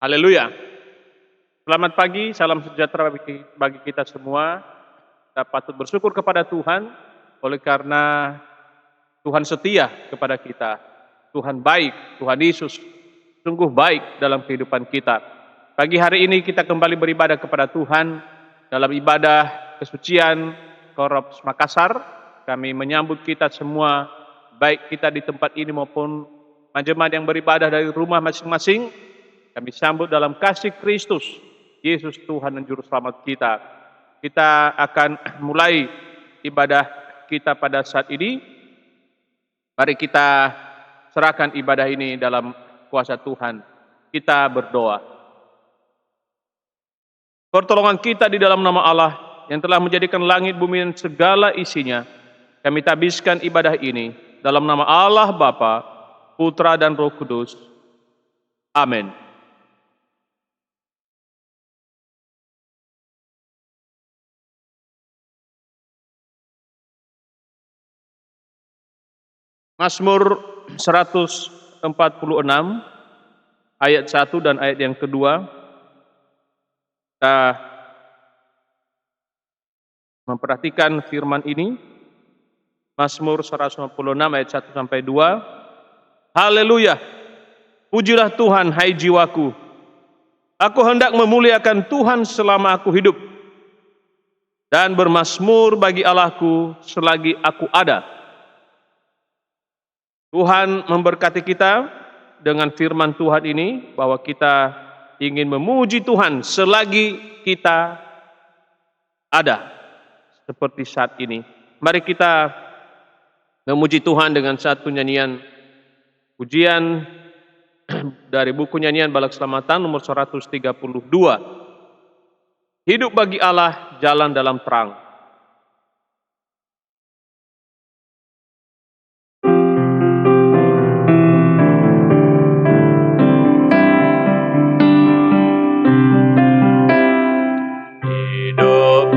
Haleluya. Selamat pagi, salam sejahtera bagi kita semua. Kita patut bersyukur kepada Tuhan oleh karena Tuhan setia kepada kita. Tuhan baik, Tuhan Yesus sungguh baik dalam kehidupan kita. Pagi hari ini kita kembali beribadah kepada Tuhan dalam ibadah kesucian Korops Makassar. Kami menyambut kita semua, baik kita di tempat ini maupun jemaat yang beribadah dari rumah masing-masing. Kami sambut dalam kasih Kristus, Yesus Tuhan dan Juru Selamat kita. Kita akan mulai ibadah kita pada saat ini. Mari kita serahkan ibadah ini dalam kuasa Tuhan. Kita berdoa. Pertolongan kita di dalam nama Allah yang telah menjadikan langit, bumi dan segala isinya. Kami tabiskan ibadah ini dalam nama Allah Bapa, Putra dan Roh Kudus. Amin. Mazmur 146 ayat 1 dan ayat yang kedua. Kita memperhatikan firman ini. Mazmur 156 ayat 1 sampai 2. Haleluya. Pujilah Tuhan, hai jiwaku. Aku hendak memuliakan Tuhan selama aku hidup, dan bermazmur bagi Allahku selagi aku ada. Tuhan memberkati kita dengan firman Tuhan ini, bahwa kita ingin memuji Tuhan selagi kita ada, seperti saat ini. Mari kita memuji Tuhan dengan satu nyanyian pujian dari buku nyanyian Bala Keselamatan nomor 132. Hidup bagi Allah, jalan dalam terang.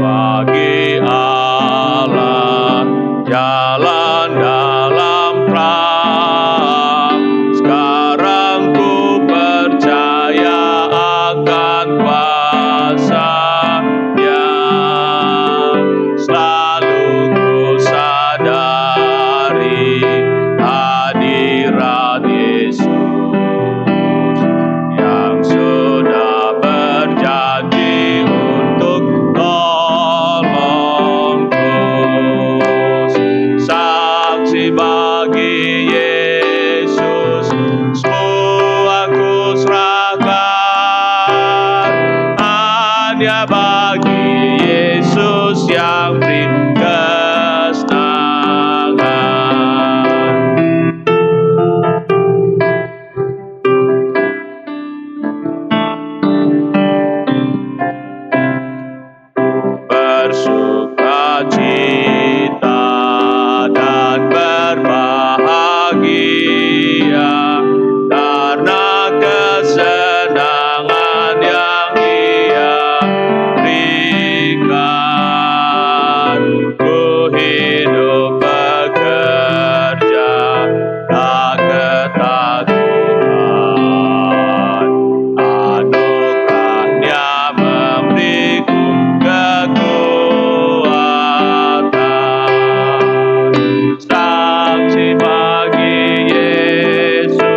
Bagi Allah, jalan dalam terang. Sekarang ku percaya akan kuasa-Nya. Selalu ku sadari hadirat Yesus yang sudah berjanji untuk saksi bagi Yesus, semua aku serahkan. Hanya bagi Yesus yang beri kesenangan. Bersuka cita dan berbahagia karena kesenangan yang Ia berikan. Ku hidup bekerja tak ketakutan, anugerah-Nya memberiku kekuatan. Saksi bagi Yesus,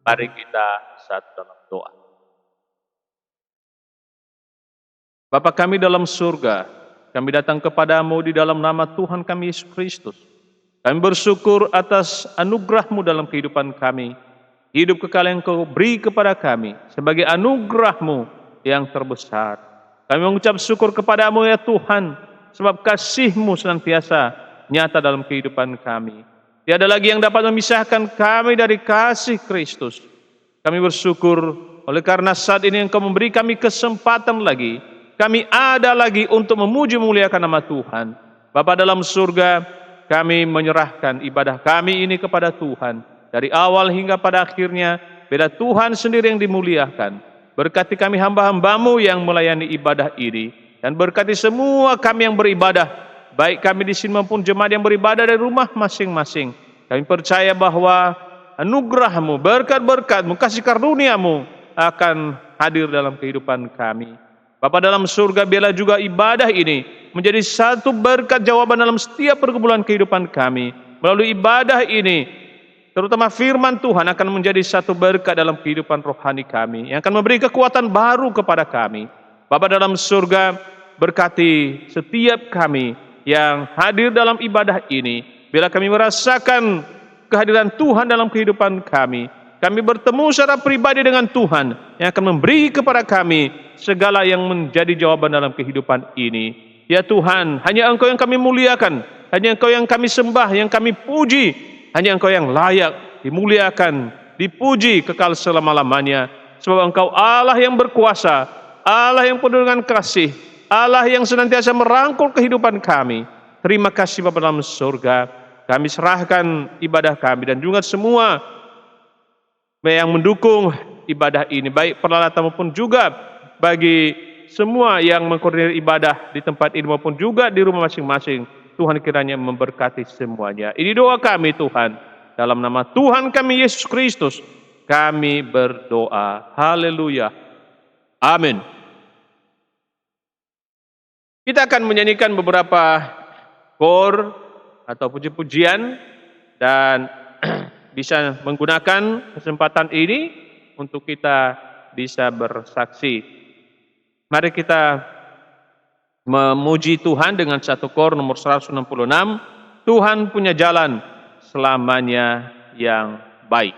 Mari kita satu dalam doa. Bapa kami dalam surga, kami datang kepadamu di dalam nama Tuhan kami Yesus Kristus. Kami bersyukur atas anugerah-Mu dalam kehidupan kami. Hidup kekal yang Kau beri kepada kami sebagai anugerah-Mu yang terbesar. Kami mengucap syukur kepadamu ya Tuhan, sebab kasih-Mu senantiasa nyata dalam kehidupan kami. Tiada lagi yang dapat memisahkan kami dari kasih Kristus. Kami bersyukur oleh karena saat ini Engkau memberi kami kesempatan lagi. Kami ada lagi untuk memuji memuliakan nama Tuhan. Bapa dalam surga, kami menyerahkan ibadah kami ini kepada Tuhan. Dari awal hingga pada akhirnya, biar Tuhan sendiri yang dimuliakan. Berkati kami hamba-hamba-Mu yang melayani ibadah ini. Dan berkati semua kami yang beribadah, baik kami di sini maupun jemaat yang beribadah dari rumah masing-masing. Kami percaya bahwa anugerah-Mu, berkat-berkat-Mu, kasih karunia-Mu akan hadir dalam kehidupan kami. Bapa dalam surga, biarlah juga ibadah ini menjadi satu berkat jawaban dalam setiap pergumulan kehidupan kami. Melalui ibadah ini, terutama firman Tuhan akan menjadi satu berkat dalam kehidupan rohani kami, yang akan memberi kekuatan baru kepada kami. Bapa dalam surga, berkati setiap kami yang hadir dalam ibadah ini. Bila kami merasakan kehadiran Tuhan dalam kehidupan kami, kami bertemu secara pribadi dengan Tuhan yang akan memberi kepada kami segala yang menjadi jawaban dalam kehidupan ini. Ya Tuhan, hanya Engkau yang kami muliakan, hanya Engkau yang kami sembah, yang kami puji, hanya Engkau yang layak dimuliakan, dipuji kekal selama-lamanya. Sebab Engkau Allah yang berkuasa, Allah yang penuh dengan kasih, Allah yang senantiasa merangkul kehidupan kami. Terima kasih Bapa dalam surga. Kami serahkan ibadah kami dan juga semua yang mendukung ibadah ini, baik peralatan maupun juga bagi semua yang mengkoordinir ibadah di tempat ini maupun juga di rumah masing-masing. Tuhan kiranya memberkati semuanya. Ini doa kami Tuhan. Dalam nama Tuhan kami Yesus Kristus, kami berdoa. Haleluya. Amin. Kita akan menyanyikan beberapa kor atau puji-pujian dan bisa menggunakan kesempatan ini untuk kita bisa bersaksi. Mari kita memuji Tuhan dengan satu kor nomor 166. Tuhan punya jalan selamanya yang baik.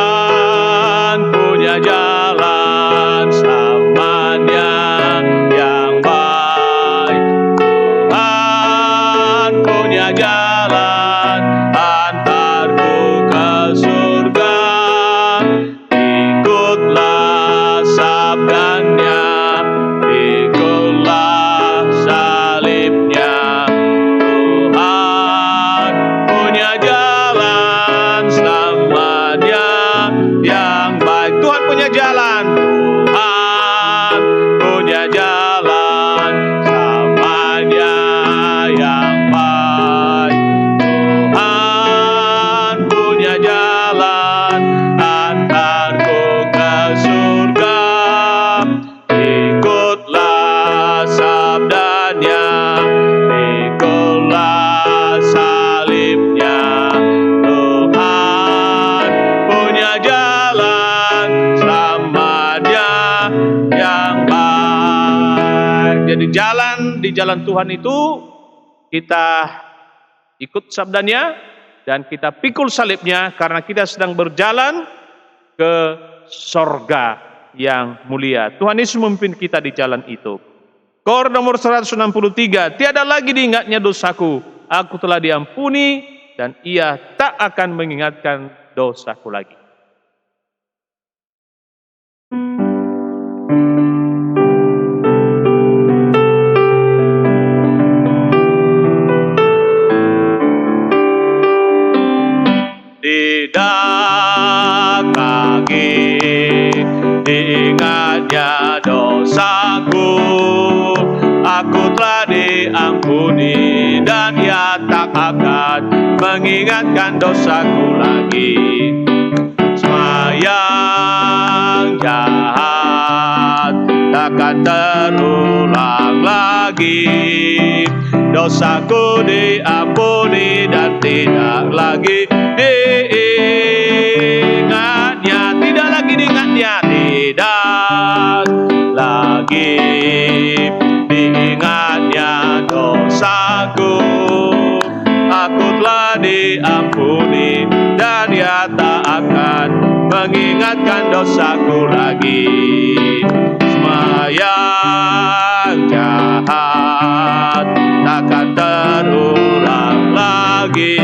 Tuhan punya jalan selamanya yang baik. Tuhan punya jalan antarku ke surga. Ikutlah sabdanya, ikutlah salibnya. Tuhan punya jalan selamanya yang baik. Tuhan punya jalan. Tuhan punya jalan selamanya yang baik. Tuhan punya jalan antarku ke surga. Ikutlah sabdanya, ikutlah salibnya. Tuhan punya jalan selamanya yang baik. Jadi di jalan Tuhan itu kita ikut sabdanya dan kita pikul salibnya karena kita sedang berjalan ke sorga yang mulia. Tuhan Yesus memimpin kita di jalan itu. Kor nomor 163. Tiada lagi diingatnya dosaku. Aku telah diampuni dan Ia tak akan mengingatkan dosaku lagi. Tidak lagi diingatnya dosaku. Aku telah diampuni dan Ia tak akan mengingatkan dosaku lagi. Semua yang jahat takkan terulang lagi. Dosaku diampuni dan tidak lagi diingatnya. Tidak lagi diingatnya. Tidak lagi diingatnya dosaku. Aku telah diampuni dan Dia tak akan mengingatkan dosaku lagi. Semua yang jahat takkan terulang lagi.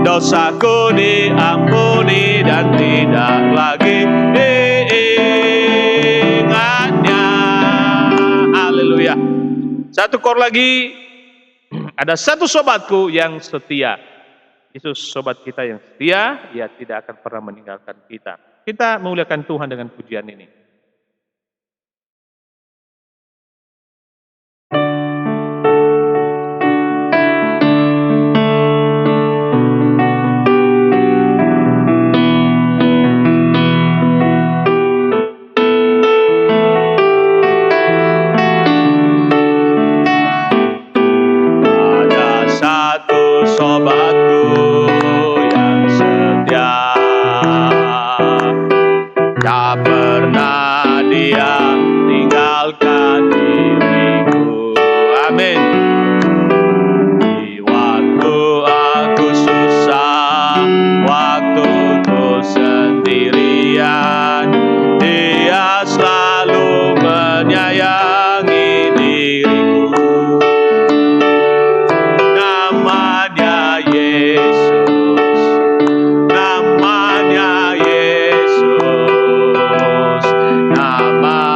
Dosaku diampuni dan tidak lagi diingatnya. Haleluya. Satu kor lagi. Ada satu sobatku yang setia. Yesus sobat kita yang setia, Dia tidak akan pernah meninggalkan kita. Kita memuliakan Tuhan dengan pujian ini. Sobatku yang setia, tak pernah Dia tinggalkan diriku. Amin. Di waktu aku susah, waktu ku sendirian, Dia selalu menyayangi diriku.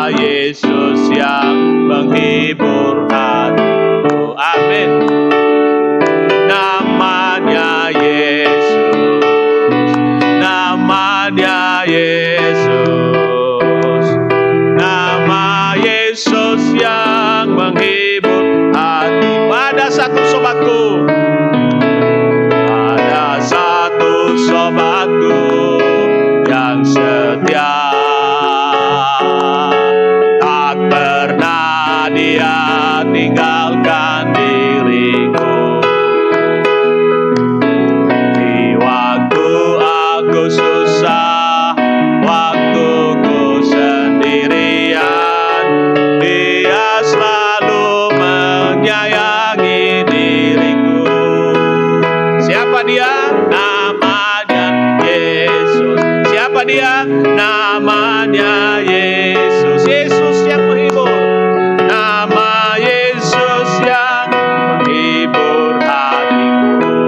Yesus yang menghibur hatiku. Amin. Namanya Yesus, namanya Yesus, nama Yesus yang menghibur hatiku. Ada satu sobatku, ada satu sobatku yang setia. Pernah Dia tinggalkan diriku. Di waktu aku susah, waktu ku sendirian, Dia selalu menyayangi diriku. Siapa Dia? Namanya Yesus. Siapa Dia? Namanya Yesus. Yesus yang menghibur. Nama Yesus yang menghibur hatiku.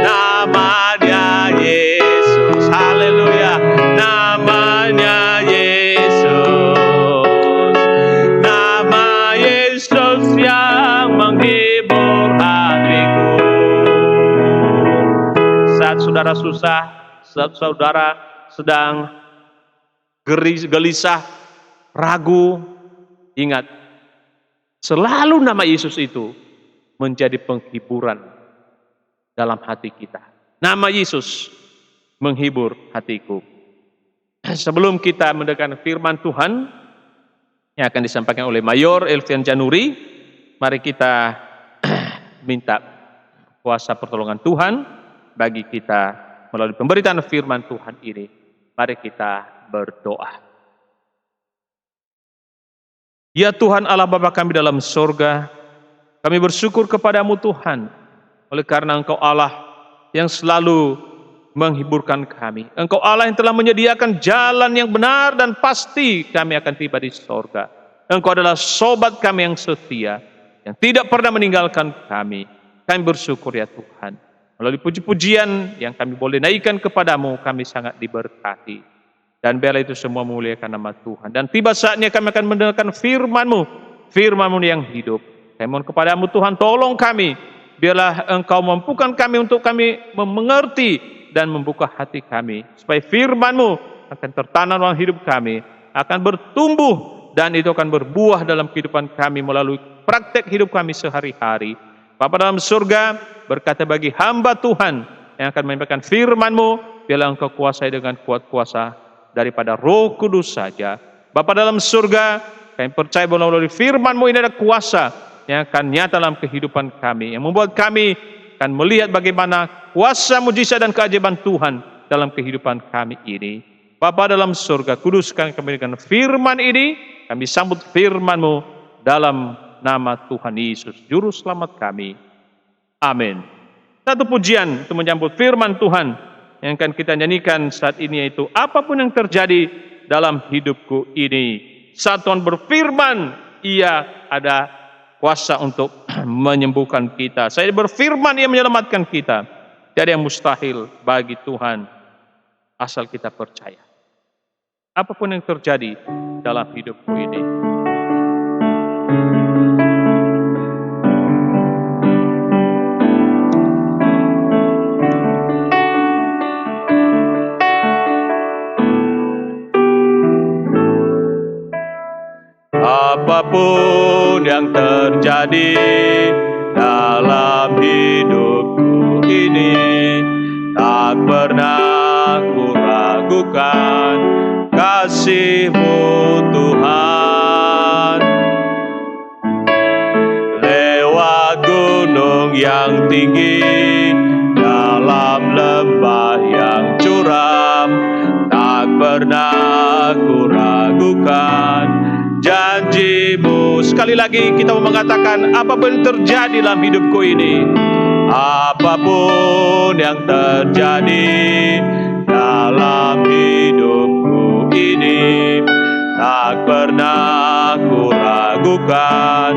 Namanya Yesus. Haleluya. Namanya Yesus. Nama Yesus yang menghibur hatiku. Saat saudara susah, saat saudara sedang gelisah, ragu, ingat, selalu nama Yesus itu menjadi penghiburan dalam hati kita. Nama Yesus menghibur hatiku. Sebelum kita mendengarkan firman Tuhan yang akan disampaikan oleh Mayor Elvian Januri, mari kita minta kuasa pertolongan Tuhan bagi kita melalui pemberitaan firman Tuhan ini. Mari kita berdoa. Ya Tuhan Allah Bapa kami dalam sorga, kami bersyukur kepadamu Tuhan, oleh karena Engkau Allah yang selalu menghiburkan kami. Engkau Allah yang telah menyediakan jalan yang benar dan pasti kami akan tiba di sorga. Engkau adalah sobat kami yang setia, yang tidak pernah meninggalkan kami. Kami bersyukur ya Tuhan. Melalui puji-pujian yang kami boleh naikkan kepadamu, kami sangat diberkati. Dan biarlah itu semua memuliakan nama Tuhan. Dan tiba saatnya kami akan mendengarkan firman-Mu, firman-Mu yang hidup. Kami mohon kepadamu Tuhan, tolong kami. Biarlah Engkau mampukan kami untuk kami mengerti dan membuka hati kami. Supaya firman-Mu akan tertanam dalam hidup kami, akan bertumbuh, dan itu akan berbuah dalam kehidupan kami melalui praktek hidup kami sehari-hari. Bapa dalam surga, berkata bagi hamba Tuhan yang akan menyampaikan firman-Mu, biarlah Engkau kuasai dengan kuat kuasa daripada Roh Kudus saja. Bapa dalam surga, kami percaya bahwa melalui firman-Mu ini ada kuasa yang akan nyata dalam kehidupan kami, yang membuat kami akan melihat bagaimana kuasa mujizat dan keajaiban Tuhan dalam kehidupan kami ini. Bapa dalam surga, kuduskan kami dengan firman ini, kami sambut firman-Mu dalam nama Tuhan Yesus, Juru Selamat kami. Amin. Satu pujian untuk menyambut firman Tuhan yang akan kita nyanyikan saat ini, yaitu apapun yang terjadi dalam hidupku ini, saat Tuhan berfirman, Ia ada kuasa untuk menyembuhkan kita. Saya berfirman, Ia menyelamatkan kita. Tidak ada yang mustahil bagi Tuhan, asal kita percaya. Apapun yang terjadi dalam hidupku ini. Apapun yang terjadi dalam hidupku ini, tak pernah ku ragukan kasih-Mu Tuhan. Lewat gunung yang tinggi, dalam lembah yang curam, tak pernah ku ragukan janji-Mu. Sekali lagi kita mau mengatakan, apapun yang terjadi dalam hidupku ini, apapun yang terjadi dalam hidupku ini, tak pernah ku ragukan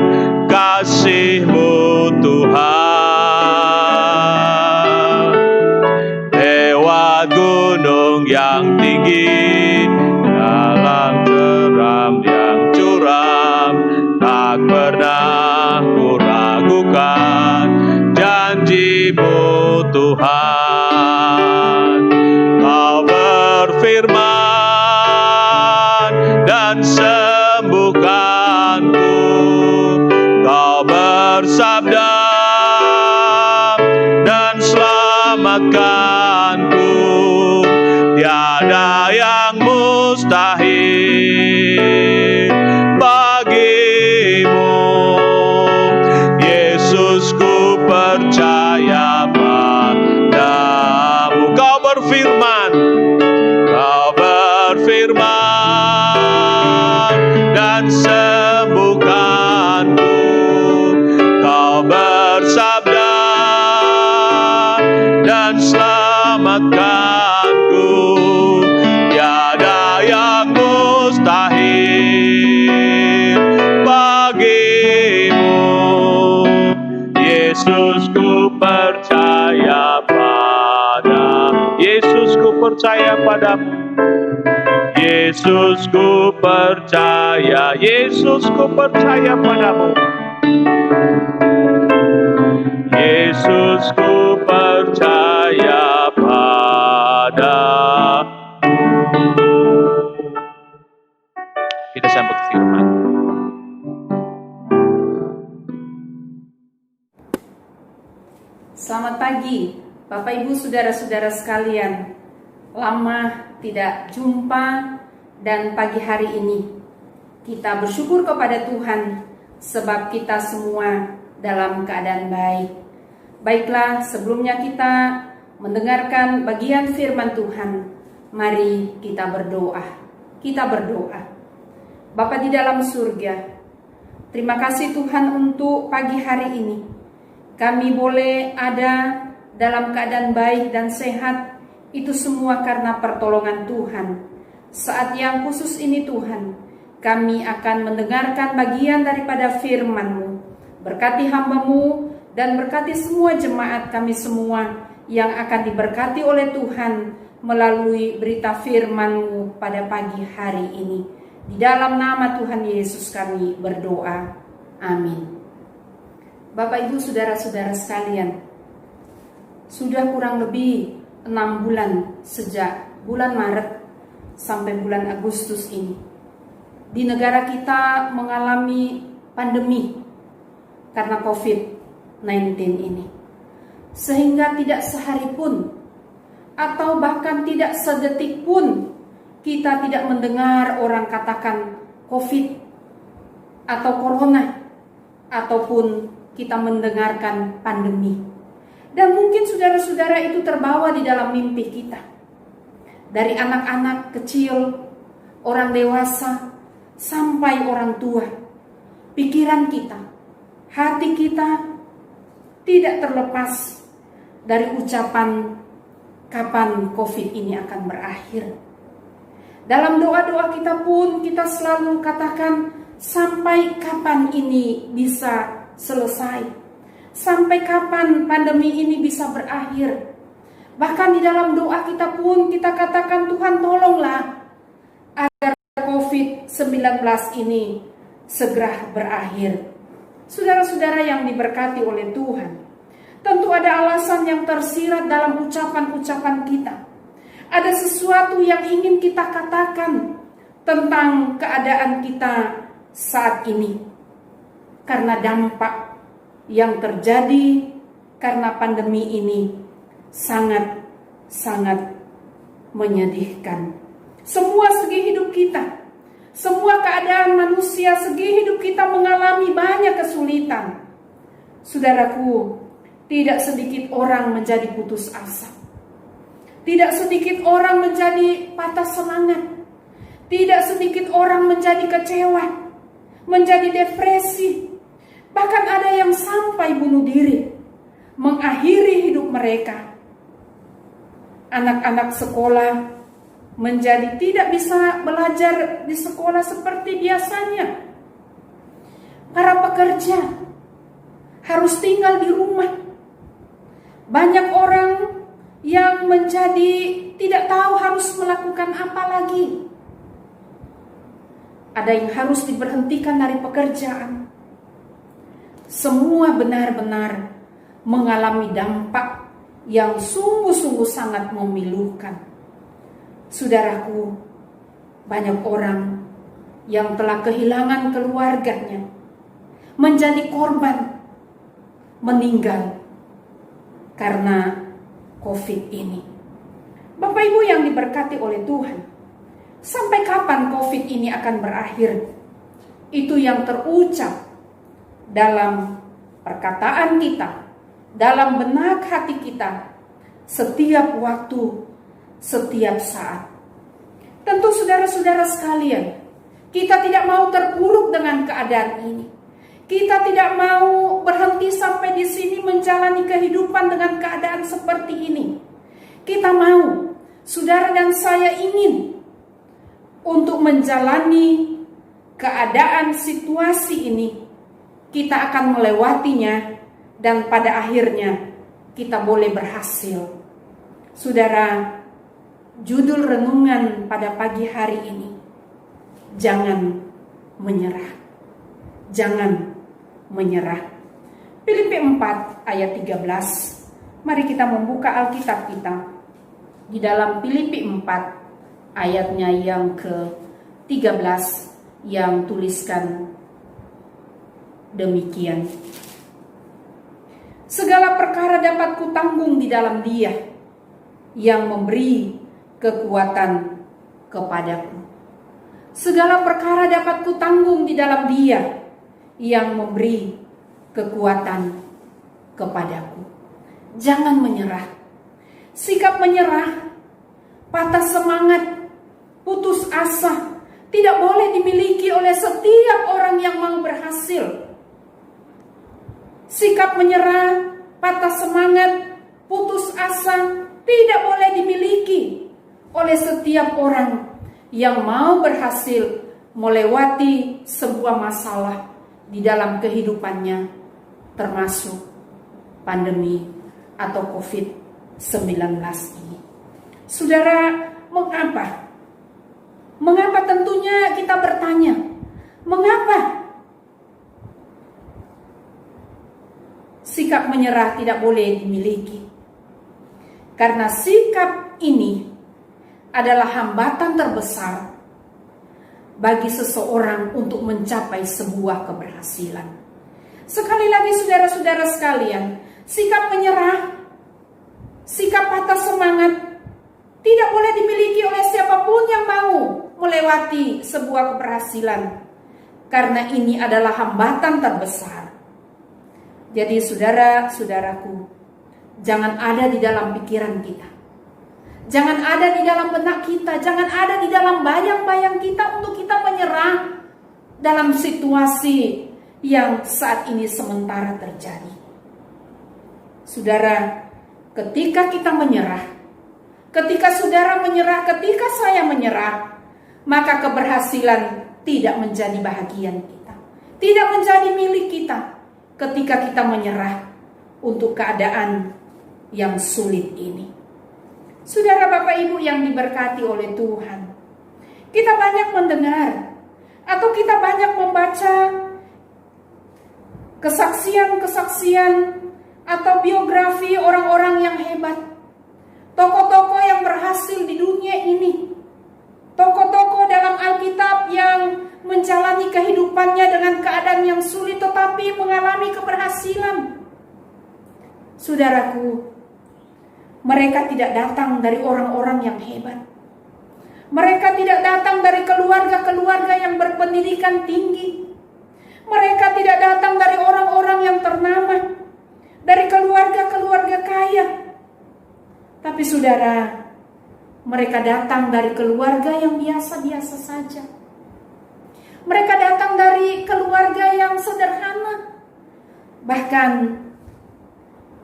kasih-Mu Tuhan. Lewat gunung yang tinggi, dalam jeram yang curam, tak pernah ku ragukan janji-Mu Tuhan. Kau berfirman dan sembuhkanku, Kau bersabda dan selamatkanku. Tiada yang mustahil bagimu, Yesus, ku percaya padamu. Kau berfirman dan sembuhkanku, Kau bersabda dan selamatkanku. Tiada yang mustahil bagimu, Yesus, ku percaya padamu. Yesus, ku percaya padamu. Yesus, ku percaya. Yesus, ku percaya padamu. Yesus, ku percaya padamu. Kita sambut firman. Selamat pagi, Bapak Ibu saudara-saudara sekalian. Lama tidak jumpa dan pagi hari ini kita bersyukur kepada Tuhan sebab kita semua dalam keadaan baik. Baiklah, sebelumnya kita mendengarkan bagian firman Tuhan, mari kita berdoa. Kita berdoa. Bapa di dalam surga, terima kasih Tuhan untuk pagi hari ini. Kami boleh ada dalam keadaan baik dan sehat, itu semua karena pertolongan Tuhan. Saat yang khusus ini Tuhan, kami akan mendengarkan bagian daripada firman-Mu. Berkati hamba-Mu dan berkati semua jemaat kami semua yang akan diberkati oleh Tuhan melalui berita firman-Mu pada pagi hari ini. Di dalam nama Tuhan Yesus kami berdoa. Amin. Bapak Ibu saudara-saudara sekalian, sudah kurang lebih 6 bulan sejak bulan Maret sampai bulan Agustus ini, di negara kita mengalami pandemi karena COVID. ini. Sehingga tidak sehari pun atau bahkan tidak sedetik pun kita tidak mendengar orang katakan COVID atau Corona, ataupun kita mendengarkan pandemi. Dan mungkin saudara-saudara itu terbawa di dalam mimpi kita. Dari anak-anak kecil, orang dewasa, sampai orang tua. Pikiran kita, hati kita tidak terlepas dari ucapan kapan COVID ini akan berakhir. Dalam doa-doa kita pun kita selalu katakan, sampai kapan ini bisa selesai? Sampai kapan pandemi ini bisa berakhir? Bahkan di dalam doa kita pun kita katakan, Tuhan tolonglah agar COVID-19 ini segera berakhir. Saudara-saudara yang diberkati oleh Tuhan, tentu ada alasan yang tersirat dalam ucapan-ucapan kita. Ada sesuatu yang ingin kita katakan tentang keadaan kita saat ini. Karena dampak yang terjadi karena pandemi ini sangat-sangat menyedihkan. Semua segi hidup kita, semua keadaan manusia, segi hidup kita mengalami banyak kesulitan. Saudaraku, tidak sedikit orang menjadi putus asa. Tidak sedikit orang menjadi patah semangat. Tidak sedikit orang menjadi kecewa, menjadi depresi. Bahkan ada yang sampai bunuh diri, mengakhiri hidup mereka. Anak-anak sekolah menjadi tidak bisa belajar di sekolah seperti biasanya. Para pekerja harus tinggal di rumah. Banyak orang yang menjadi tidak tahu harus melakukan apa lagi. Ada yang harus diberhentikan dari pekerjaan. Semua benar-benar mengalami dampak yang sungguh-sungguh sangat memilukan. Saudaraku, banyak orang yang telah kehilangan keluarganya, menjadi korban, meninggal karena COVID ini. Bapak Ibu yang diberkati oleh Tuhan, sampai kapan COVID ini akan berakhir? Itu yang terucap dalam perkataan kita, dalam benak hati kita, setiap waktu, setiap saat. Tentu saudara-saudara sekalian, kita tidak mau terpuruk dengan keadaan ini. Kita tidak mau berhenti sampai di sini menjalani kehidupan dengan keadaan seperti ini. Kita mau, saudara dan saya ingin untuk menjalani keadaan situasi ini. Kita akan melewatinya dan pada akhirnya kita boleh berhasil. Saudara, judul renungan pada pagi hari ini, jangan menyerah. Jangan menyerah. Filipi 4 ayat 13. Mari kita membuka Alkitab kita di dalam Filipi 4 ayatnya yang ke-13 yang tuliskan demikian. Segala perkara dapat kutanggung di dalam Dia yang memberi kekuatan kepadaku. Segala perkara dapat kutanggung di dalam Dia yang memberi kekuatan kepadaku. Jangan menyerah. Sikap menyerah, patah semangat, putus asa tidak boleh dimiliki oleh setiap orang yang mau berhasil. Sikap menyerah, patah semangat, putus asa tidak boleh dimiliki oleh setiap orang yang mau berhasil melewati sebuah masalah di dalam kehidupannya, termasuk pandemi atau COVID-19 ini. Saudara, mengapa? Mengapa tentunya kita bertanya, mengapa sikap menyerah tidak boleh dimiliki? Karena sikap ini adalah hambatan terbesar bagi seseorang untuk mencapai sebuah keberhasilan. Sekali lagi saudara-saudara sekalian, sikap menyerah, sikap patah semangat tidak boleh dimiliki oleh siapapun yang mau melewati sebuah keberhasilan, karena ini adalah hambatan terbesar. Jadi saudara-saudaraku, jangan ada di dalam pikiran kita, jangan ada di dalam benak kita, jangan ada di dalam bayang-bayang kita untuk kita menyerah dalam situasi yang saat ini sementara terjadi. Saudara, ketika kita menyerah, ketika saudara menyerah, ketika saya menyerah, maka keberhasilan tidak menjadi bahagian kita, tidak menjadi milik kita ketika kita menyerah untuk keadaan yang sulit ini. Saudara Bapak Ibu yang diberkati oleh Tuhan, kita banyak mendengar atau kita banyak membaca kesaksian-kesaksian atau biografi orang-orang yang hebat, tokoh-tokoh yang berhasil di dunia ini, tokoh-tokoh dalam Alkitab yang menjalani kehidupannya dengan keadaan yang sulit tetapi mengalami keberhasilan. Saudaraku, mereka tidak datang dari orang-orang yang hebat. Mereka tidak datang dari keluarga-keluarga yang berpendidikan tinggi. Mereka tidak datang dari orang-orang yang ternama, dari keluarga-keluarga kaya. Tapi saudara, mereka datang dari keluarga yang biasa-biasa saja. Mereka datang dari keluarga yang sederhana. Bahkan,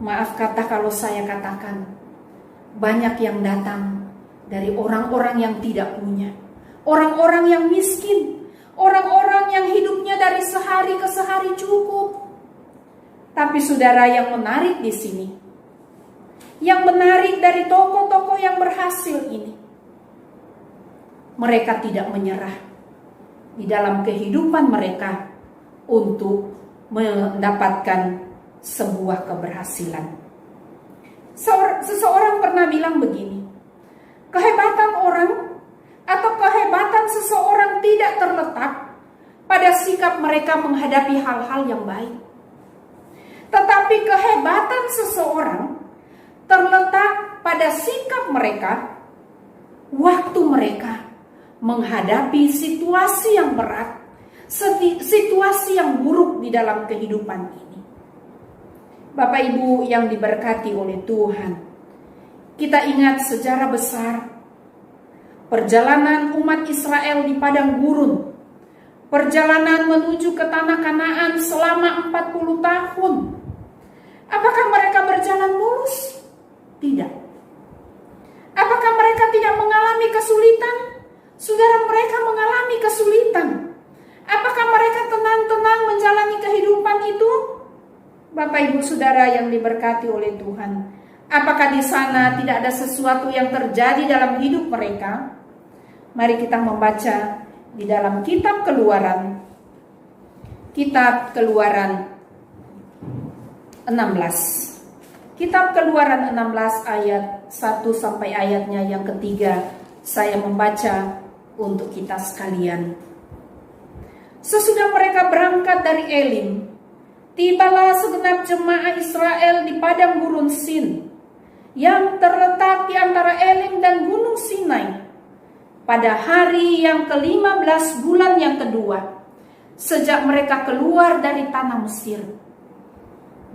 maaf kata kalau saya katakan, banyak yang datang dari orang-orang yang tidak punya, orang-orang yang miskin, orang-orang yang hidupnya dari sehari ke sehari cukup. Tapi saudara, yang menarik di sini, yang menarik dari tokoh-tokoh yang berhasil ini, mereka tidak menyerah di dalam kehidupan mereka untuk mendapatkan sebuah keberhasilan. Seseorang pernah bilang begini, kehebatan orang atau kehebatan seseorang tidak terletak pada sikap mereka menghadapi hal-hal yang baik, tetapi kehebatan seseorang terletak pada sikap mereka waktu mereka menghadapi situasi yang berat, situasi yang buruk di dalam kehidupan ini. Bapak Ibu yang diberkati oleh Tuhan, kita ingat sejarah besar perjalanan umat Israel di padang gurun, perjalanan menuju ke tanah Kanaan selama 40 tahun. Apakah mereka berjalan mulus? Tidak. Apakah mereka tidak mengalami kesulitan? Saudara, mereka mengalami kesulitan. Apakah mereka tenang-tenang menjalani kehidupan itu? Bapak Ibu Saudara yang diberkati oleh Tuhan, apakah di sana tidak ada sesuatu yang terjadi dalam hidup mereka? Mari kita membaca di dalam kitab Keluaran. Kitab Keluaran 16. Kitab Keluaran 16 ayat 1 sampai ayatnya yang ketiga. Saya membaca untuk kita sekalian. Sesudah mereka berangkat dari Elim, tibalah segenap jemaah Israel di padang gurun Sin, yang terletak di antara Elim dan gunung Sinai, pada hari yang ke-15 bulan yang kedua, sejak mereka keluar dari tanah Mesir.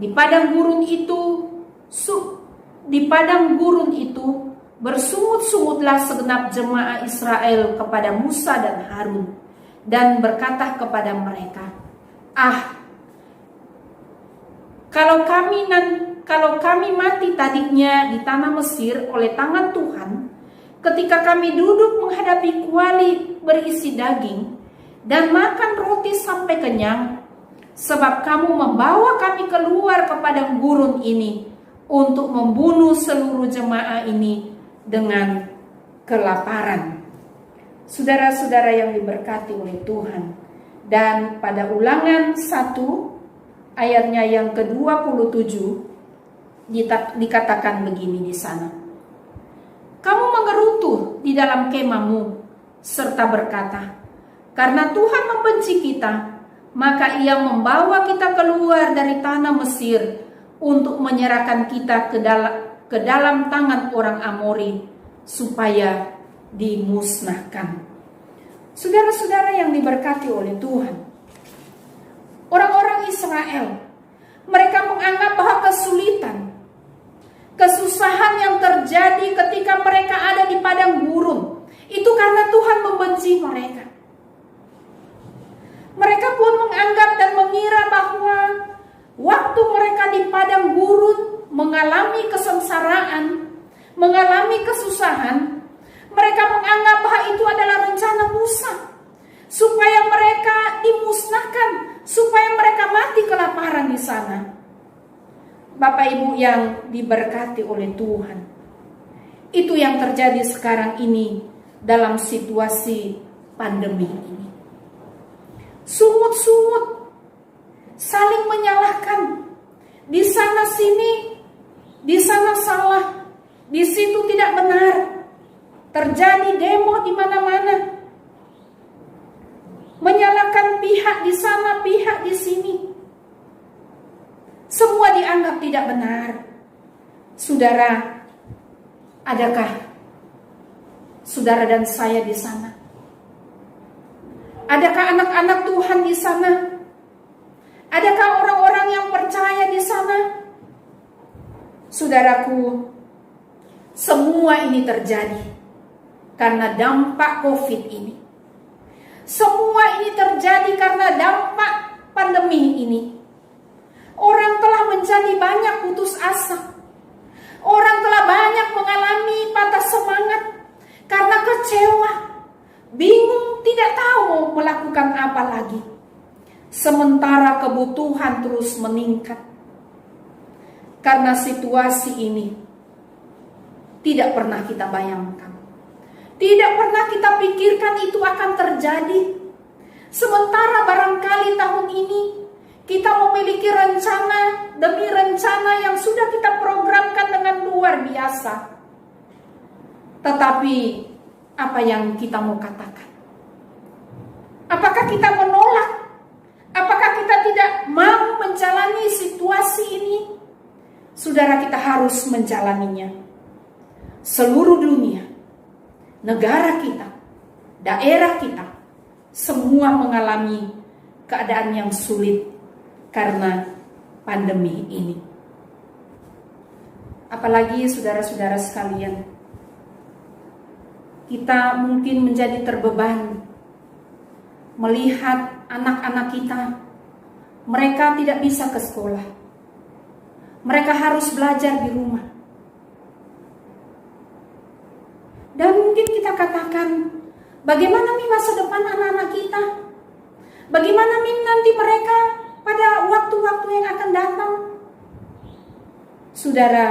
Di padang gurun itu bersungut-sungutlah segenap jemaah Israel kepada Musa dan Harun, dan berkata kepada mereka, kalau kami mati tadinya di tanah Mesir oleh tangan Tuhan, ketika kami duduk menghadapi kuali berisi daging dan makan roti sampai kenyang, sebab kamu membawa kami keluar ke padang gurun ini untuk membunuh seluruh jemaah ini dengan kelaparan. Saudara-saudara yang diberkati oleh Tuhan, dan pada Ulangan 1 ayatnya yang ke-27 dikatakan begini di sana. Kamu mengerutu di dalam kemahmu serta berkata, karena Tuhan membenci kita, maka Ia membawa kita keluar dari tanah Mesir untuk menyerahkan kita ke dalam tangan orang Amori supaya dimusnahkan. Saudara-saudara yang diberkati oleh Tuhan, orang-orang Israel, mereka menganggap bahwa kesusahan yang terjadi ketika mereka ada di padang gurun itu karena Tuhan membenci mereka. Mereka pun menganggap dan mengira bahwa waktu mereka di padang gurun mengalami kesengsaraan, mengalami kesusahan, mereka menganggap bahwa itu adalah rencana Musa supaya mereka dimusnahkan, supaya mereka mati kelaparan di sana. Bapak Ibu yang diberkati oleh Tuhan, itu yang terjadi sekarang ini dalam situasi pandemi ini. Sungut-sungut, saling menyalahkan, di sana sini, di sana salah, di situ tidak benar. Terjadi demo di mana-mana, menyalahkan pihak di sana, pihak di sini. Semua dianggap tidak benar. Saudara, adakah saudara dan saya di sana? Adakah anak-anak Tuhan di sana? Adakah orang-orang yang percaya di sana? Saudaraku, semua ini terjadi karena dampak COVID ini. Semua ini terjadi karena dampak pandemi ini. Orang telah menjadi banyak putus asa. Orang telah banyak mengalami patah semangat karena kecewa, bingung, tidak tahu mau melakukan apa lagi. Sementara kebutuhan terus meningkat. Karena situasi ini tidak pernah kita bayangkan, tidak pernah kita pikirkan itu akan terjadi. Sementara barangkali tahun ini kita memiliki rencana demi rencana yang sudah kita programkan dengan luar biasa. Tetapi apa yang kita mau katakan? Apakah kita menolak? Apakah kita tidak mau menjalani situasi ini? Saudara, kita harus menjalaninya. Seluruh dunia, negara kita, daerah kita, semua mengalami keadaan yang sulit karena pandemi ini. Apalagi saudara-saudara sekalian, kita mungkin menjadi terbebani melihat anak-anak kita, mereka tidak bisa ke sekolah. Mereka harus belajar di rumah. Dan mungkin kita katakan, bagaimana nih masa depan anak-anak kita? Bagaimana nih nanti mereka pada waktu-waktu yang akan datang? Saudara,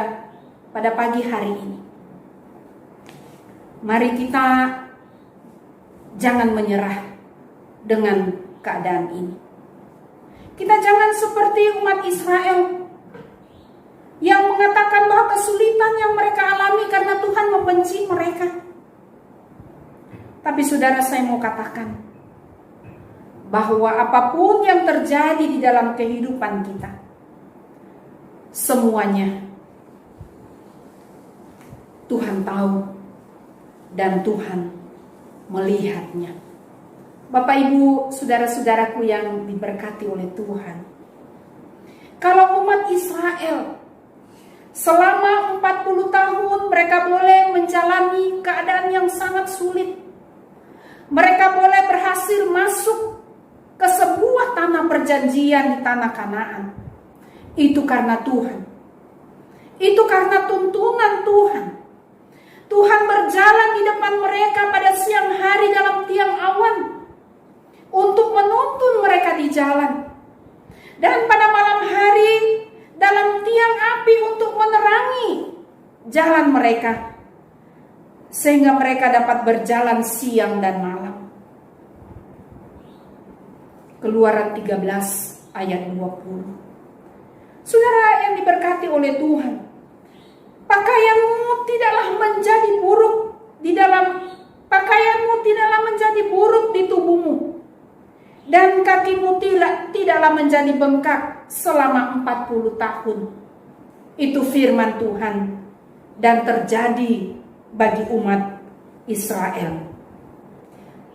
pada pagi hari ini, mari kita jangan menyerah dengan keadaan ini. Kita jangan seperti umat Israel yang mengatakan bahwa kesulitan yang mereka alami karena Tuhan membenci mereka. Tapi saudara, saya mau katakan bahwa apapun yang terjadi di dalam kehidupan kita, semuanya Tuhan tahu dan Tuhan melihatnya. Bapak Ibu, saudara-saudaraku yang diberkati oleh Tuhan, kalau umat Israel selama 40 tahun mereka boleh menjalani keadaan yang sangat sulit, mereka boleh berhasil masuk ke sebuah tanah perjanjian di tanah Kanaan, itu karena Tuhan. Itu karena tuntunan Tuhan. Tuhan berjalan di depan mereka pada siang hari dalam tiang awan untuk menuntun mereka di jalan, dan pada malam hari dalam tiang api untuk menerangi jalan mereka, sehingga mereka dapat berjalan siang dan malam. Keluaran 13 ayat 20. Saudara yang diberkati oleh Tuhan, pakaianmu tidaklah menjadi buruk pakaianmu tidaklah menjadi buruk di tubuhmu, dan kaki kakimu tidaklah menjadi bengkak selama 40 tahun. Itu firman Tuhan, dan terjadi bagi umat Israel.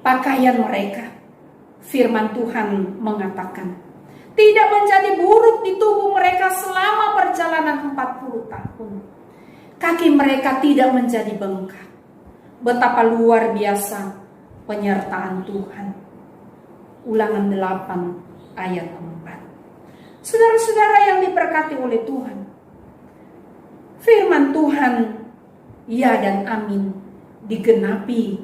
Pakaian mereka, firman Tuhan mengatakan, tidak menjadi buruk di tubuh mereka selama perjalanan 40 tahun. Kaki mereka tidak menjadi bengkak. Betapa luar biasa penyertaan Tuhan. Ulangan 8 ayat 4. Saudara-saudara yang diberkati oleh Tuhan, firman Tuhan, ya dan amin, digenapi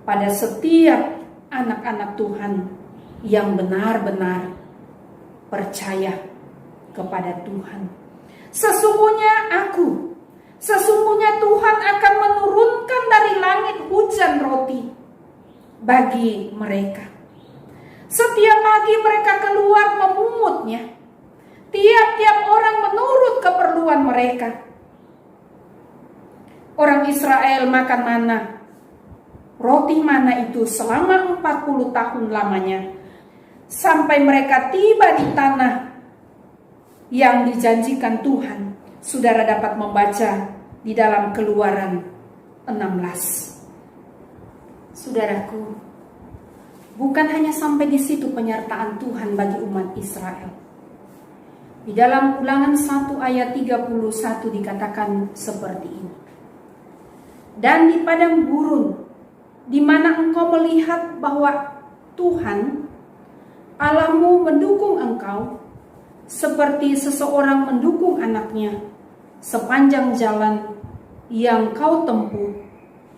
pada setiap anak-anak Tuhan yang benar-benar percaya kepada Tuhan. Sesungguhnya Tuhan akan menurunkan dari langit hujan roti bagi mereka. Setiap pagi mereka keluar memungutnya. Tiap-tiap orang menurut keperluan mereka. Orang Israel makan mana, roti mana itu selama 40 tahun lamanya, sampai mereka tiba di tanah yang dijanjikan Tuhan. Saudara dapat membaca di dalam Keluaran 16. Saudaraku, bukan hanya sampai di situ penyertaan Tuhan bagi umat Israel. Di dalam Ulangan 1 ayat 31 dikatakan seperti ini. Dan di padang gurun, di mana engkau melihat bahwa Tuhan Allahmu mendukung engkau, seperti seseorang mendukung anaknya, sepanjang jalan yang kau tempuh,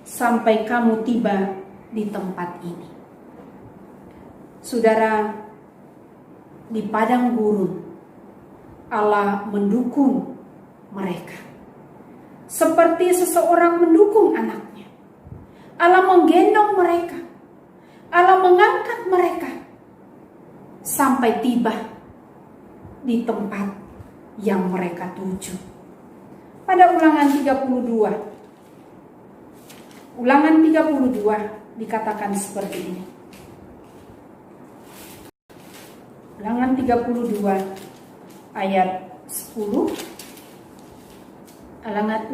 sampai kamu tiba di tempat ini. Saudara, di padang gurun, Allah mendukung mereka. Seperti seseorang mendukung anaknya. Allah menggendong mereka. Allah mengangkat mereka sampai tiba di tempat yang mereka tuju. Pada Ulangan 32. Ulangan 32 dikatakan seperti ini. Ulangan 32 ayat 10.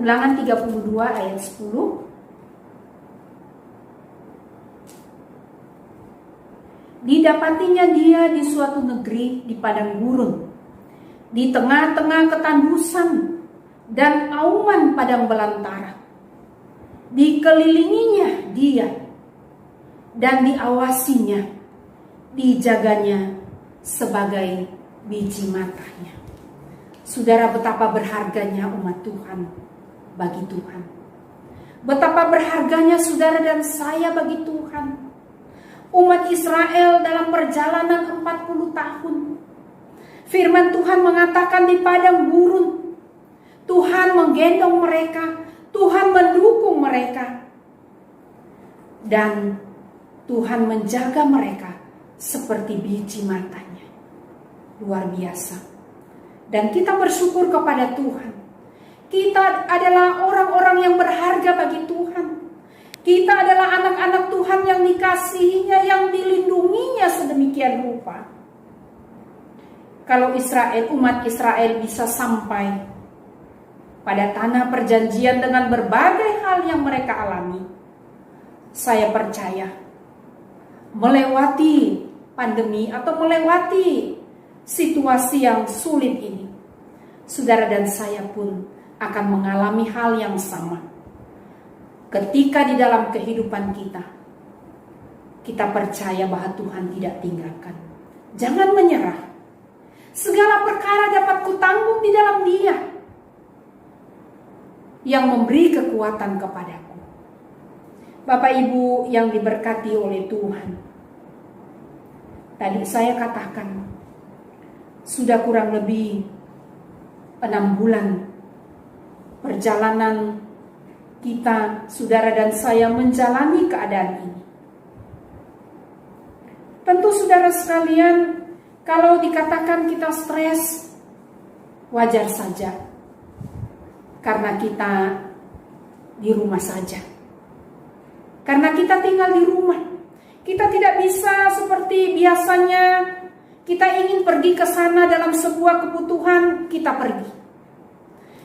Ulangan 32 ayat 10. Didapatinya dia di suatu negeri di padang gurun, di tengah-tengah ketandusan dan auman padang belantara. Dikelilinginya dia dan diawasinya, dijaganya sebagai biji matanya. Saudara, betapa berharganya umat Tuhan bagi Tuhan. Betapa berharganya saudara dan saya bagi Tuhan. Umat Israel dalam perjalanan 40 tahun. Firman Tuhan mengatakan di padang gurun, Tuhan menggendong mereka, Tuhan mendukung mereka. Dan Tuhan menjaga mereka seperti biji matanya. Luar biasa. Dan kita bersyukur kepada Tuhan. Kita adalah orang-orang yang berharga bagi Tuhan. Kita adalah anak-anak Tuhan yang dikasihinya, yang dilindunginya sedemikian rupa. Kalau umat Israel bisa sampai pada tanah perjanjian dengan berbagai hal yang mereka alami, saya percaya melewati pandemi atau melewati situasi yang sulit ini, saudara dan saya pun akan mengalami hal yang sama. Ketika di dalam kehidupan kita percaya bahwa Tuhan tidak tinggalkan. Jangan menyerah. Segala perkara dapat kutanggung di dalam Dia yang memberi kekuatan kepadaku. Bapak Ibu yang diberkati oleh Tuhan, tadi saya katakan sudah kurang lebih 6 bulan perjalanan kita, saudara dan saya, menjalani keadaan ini. Tentu saudara sekalian, kalau dikatakan kita stres, wajar saja. Karena kita di rumah saja. Karena kita tinggal di rumah. Kita tidak bisa seperti biasanya kita ingin pergi ke sana dalam sebuah kebutuhan, kita pergi.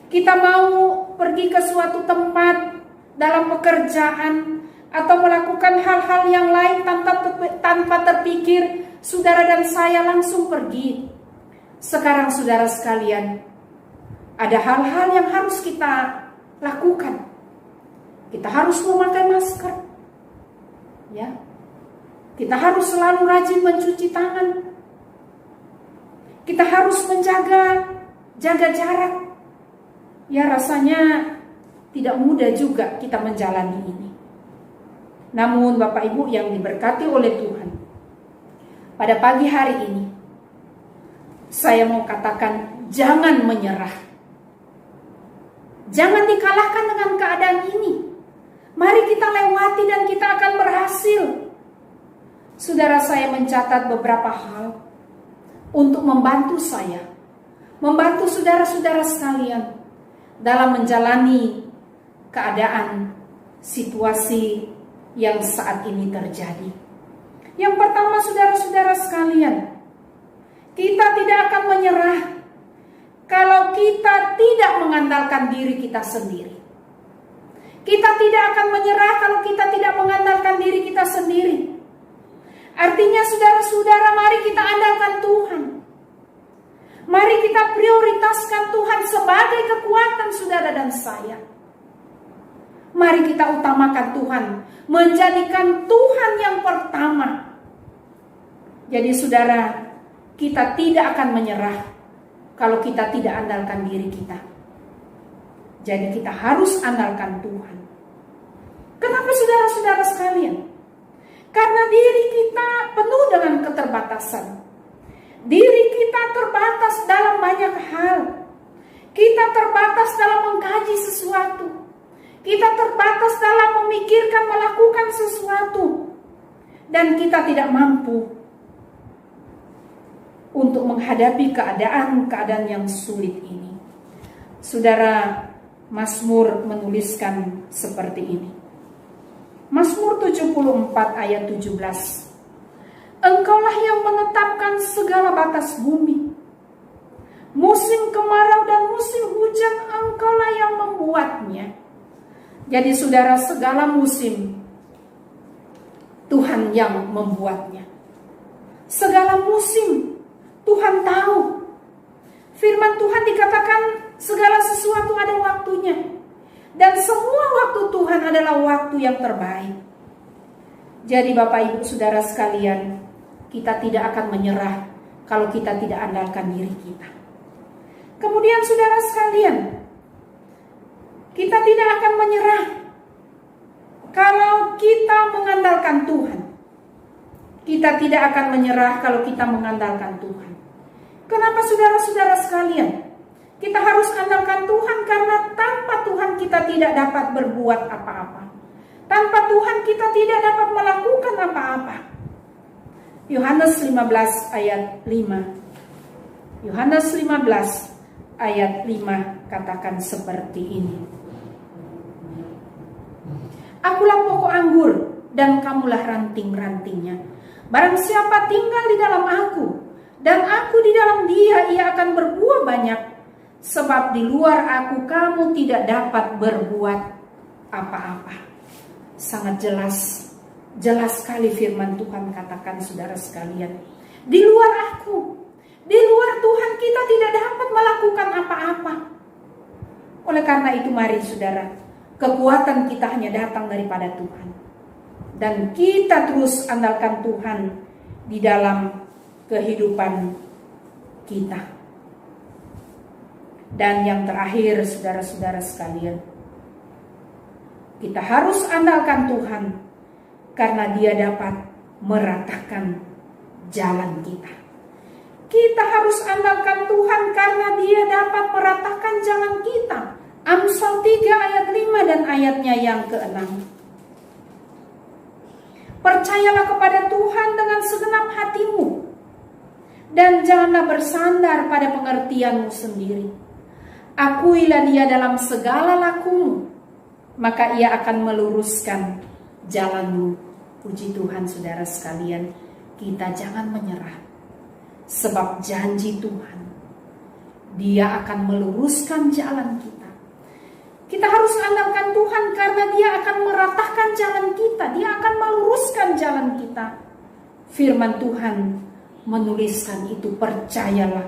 Kita mau pergi ke suatu tempat dalam pekerjaan atau melakukan hal-hal yang lain tanpa terpikir, saudara dan saya langsung pergi. Sekarang saudara sekalian, ada hal-hal yang harus kita lakukan. Kita harus memakai masker. Ya. Kita harus selalu rajin mencuci tangan. Kita harus jaga jarak. Ya, rasanya tidak mudah juga kita menjalani ini. Namun Bapak Ibu yang diberkati oleh Tuhan, pada pagi hari ini saya mau katakan, jangan menyerah. Jangan dikalahkan dengan keadaan ini. Mari kita lewati dan kita akan berhasil. Saudara, saya mencatat beberapa hal untuk membantu saya, membantu saudara-saudara sekalian dalam menjalani keadaan situasi yang saat ini terjadi. Yang pertama, saudara-saudara sekalian, kita tidak akan menyerah kalau kita tidak mengandalkan diri kita sendiri. Kita tidak akan menyerah kalau kita tidak mengandalkan diri kita sendiri. Artinya saudara-saudara, mari kita andalkan Tuhan. Mari kita prioritaskan Tuhan sebagai kekuatan saudara dan saya. Mari kita utamakan Tuhan, menjadikan Tuhan yang pertama. Jadi saudara, kita tidak akan menyerah kalau kita tidak andalkan diri kita. Jadi kita harus andalkan Tuhan. Kenapa saudara-saudara sekalian? Karena diri kita penuh dengan keterbatasan. Diri kita terbatas dalam banyak hal. Kita terbatas dalam mengkaji sesuatu. Kita terbatas dalam memikirkan, melakukan sesuatu. Dan kita tidak mampu untuk menghadapi keadaan-keadaan yang sulit ini. Saudara, Mazmur menuliskan seperti ini. Mazmur 74 ayat 17. Engkaulah yang menetapkan segala batas bumi. Musim kemarau dan musim hujan engkaulah yang membuatnya. Jadi saudara, segala musim Tuhan yang membuatnya. Segala musim Tuhan tahu. Firman Tuhan dikatakan segala sesuatu ada waktunya. Dan semua waktu Tuhan adalah waktu yang terbaik. Jadi Bapak Ibu Saudara sekalian, kita tidak akan menyerah kalau kita tidak andalkan diri kita. Kemudian saudara sekalian, kita tidak akan menyerah kalau kita mengandalkan Tuhan. Kita tidak akan menyerah kalau kita mengandalkan Tuhan. Kenapa saudara-saudara sekalian? Kita harus andalkan Tuhan karena tanpa Tuhan kita tidak dapat berbuat apa-apa. Tanpa Tuhan kita tidak dapat melakukan apa-apa. Yohanes 15 ayat 5. Yohanes 15 ayat 5 katakan seperti ini. Akulah pokok anggur dan kamulah ranting-rantingnya. Barang siapa tinggal di dalam aku dan aku di dalam dia, ia akan berbuah banyak. Sebab di luar aku kamu tidak dapat berbuat apa-apa. Sangat jelas sekali firman Tuhan katakan saudara sekalian. Di luar aku, di luar Tuhan kita tidak dapat melakukan apa-apa. Oleh karena itu mari saudara, kekuatan kita hanya datang daripada Tuhan. Dan kita terus andalkan Tuhan di dalam kehidupan kita. Dan yang terakhir saudara-saudara sekalian, kita harus andalkan Tuhan karena Dia dapat meratakan jalan kita. Kita harus andalkan Tuhan karena Dia dapat meratakan jalan kita. Amsal 3 ayat 5 dan ayatnya yang ke-6. Percayalah kepada Tuhan dengan segenap hatimu dan janganlah bersandar pada pengertianmu sendiri. Akuilah Dia dalam segala lakumu, maka Ia akan meluruskan jalanmu Puji Tuhan saudara sekalian, kita jangan menyerah. Sebab janji Tuhan, Dia akan meluruskan jalan kita. Kita harus andalkan Tuhan karena Dia akan meratakan jalan kita. Dia akan meluruskan jalan kita. Firman Tuhan menuliskan itu, percayalah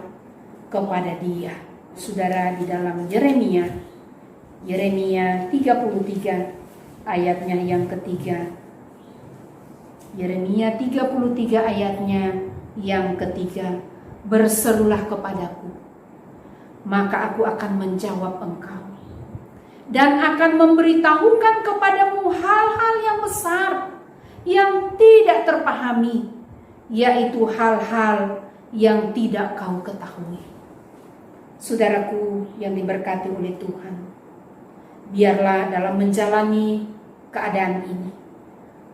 kepada Dia. Saudara, di dalam Yeremia 33 ayatnya yang ketiga. Yeremia 33 ayatnya yang ketiga. Berserulah kepadaku, maka aku akan menjawab engkau, dan akan memberitahukan kepadamu hal-hal yang besar yang tidak terpahami, yaitu hal-hal yang tidak kau ketahui. Saudaraku yang diberkati oleh Tuhan, biarlah dalam menjalani keadaan ini,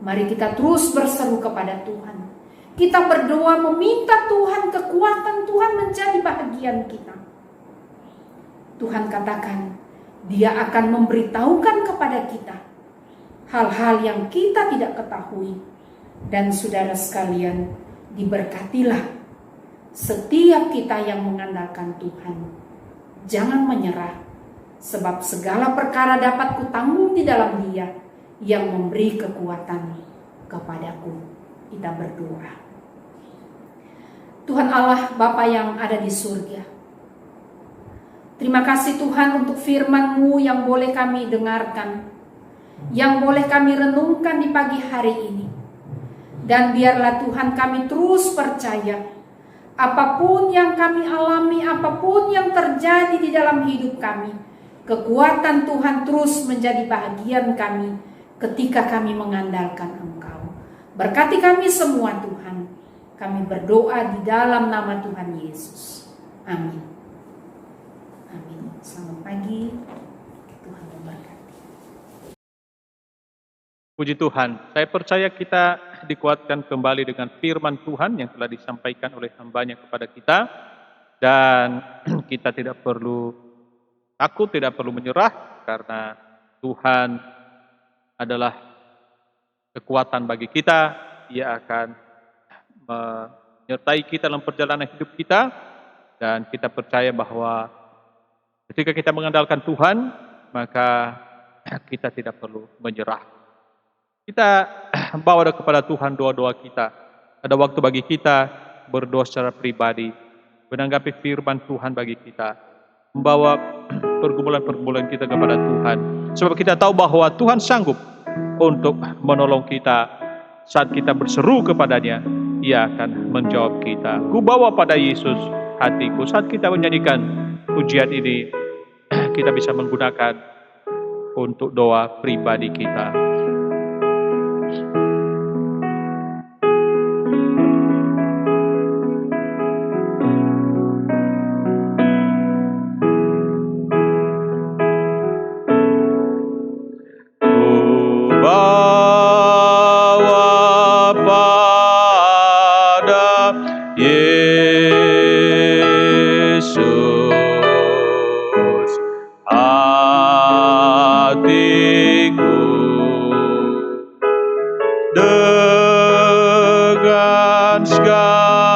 mari kita terus berseru kepada Tuhan. Kita berdoa meminta Tuhan, kekuatan Tuhan menjadi bahagian kita. Tuhan katakan, Dia akan memberitahukan kepada kita hal-hal yang kita tidak ketahui. Dan saudara sekalian, diberkatilah setiap kita yang mengandalkan Tuhan. Jangan menyerah, sebab segala perkara dapat kutanggung di dalam Dia yang memberi kekuatan kepadaku. Kita berdoa. Tuhan Allah Bapa yang ada di surga, terima kasih Tuhan untuk firman-Mu yang boleh kami dengarkan, yang boleh kami renungkan di pagi hari ini. Dan biarlah Tuhan kami terus percaya, apapun yang kami alami, apapun yang terjadi di dalam hidup kami, kekuatan Tuhan terus menjadi bahagian kami ketika kami mengandalkan Engkau. Berkati kami semua Tuhan. Kami berdoa di dalam nama Tuhan Yesus. Amin. Amin. Selamat pagi. Tuhan memberkati. Puji Tuhan, saya percaya kita dikuatkan kembali dengan firman Tuhan yang telah disampaikan oleh hamba-Nya kepada kita. Dan kita tidak perlu takut, tidak perlu menyerah, karena Tuhan adalah kekuatan bagi kita. Ia akan menyertai kita dalam perjalanan hidup kita. Dan kita percaya bahwa ketika kita mengandalkan Tuhan, maka kita tidak perlu menyerah. Kita bawa kepada Tuhan doa-doa kita. Ada waktu bagi kita berdoa secara pribadi, menanggapi firman Tuhan bagi kita, membawa pergumulan-pergumulan kita kepada Tuhan. Sebab kita tahu bahwa Tuhan sanggup untuk menolong kita saat kita berseru kepadanya. Ia akan menjawab kita. Ku bawa pada Yesus hatiku. Saat kita menyanyikan pujian ini, kita bisa menggunakan untuk doa pribadi kita. Dengan segala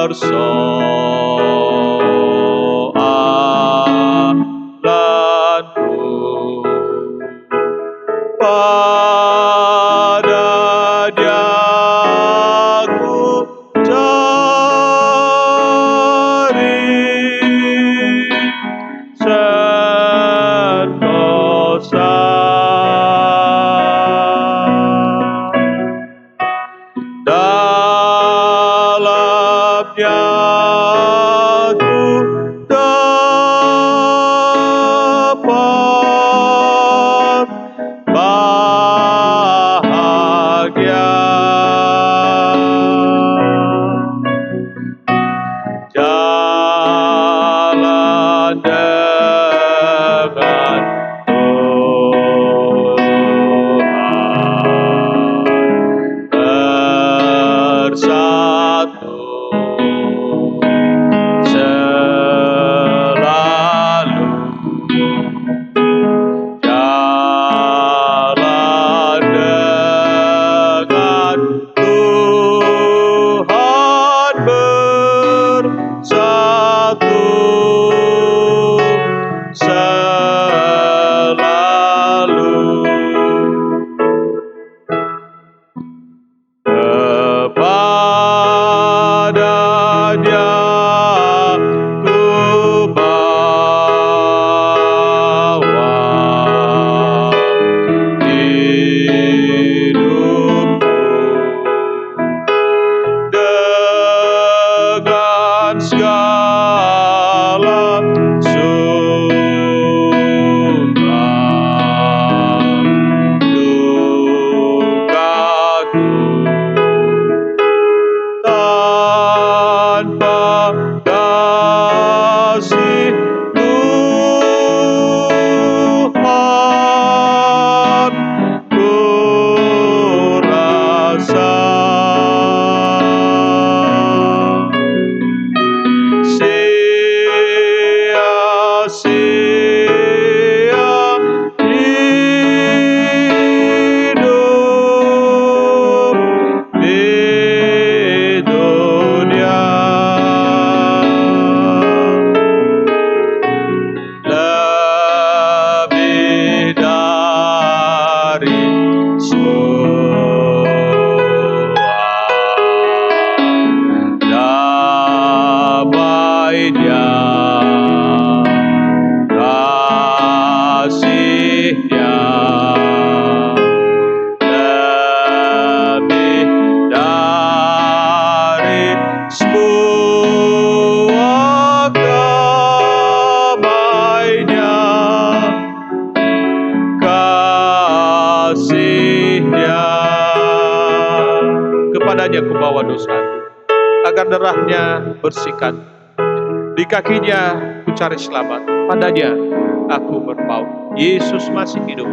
persoalanku, pada Dia ku cari sentosa padanya ku bawa dosaku, agar darahnya bersihkan. Di kakinya ku cari selamat, padanya aku berpaut. Yesus masih hidup,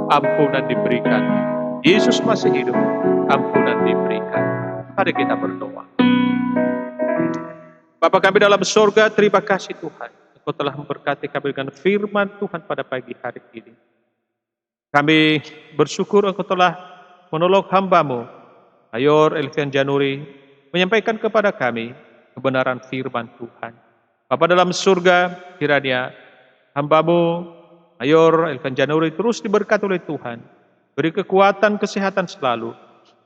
ampunan diberikan. Yesus masih hidup, ampunan diberikan. Mari kita berdoa. Bapa kami dalam surga, terima kasih Tuhan. Engkau telah memberkati kami dengan firman Tuhan pada pagi hari ini. Kami bersyukur Engkau telah menolong hamba-Mu, Mayor Elvian Januri, menyampaikan kepada kami kebenaran firman Tuhan. Bapa dalam surga, kiranya hamba-Mu, Mayor Elvian Januri, terus diberkati oleh Tuhan. Beri kekuatan, kesehatan selalu.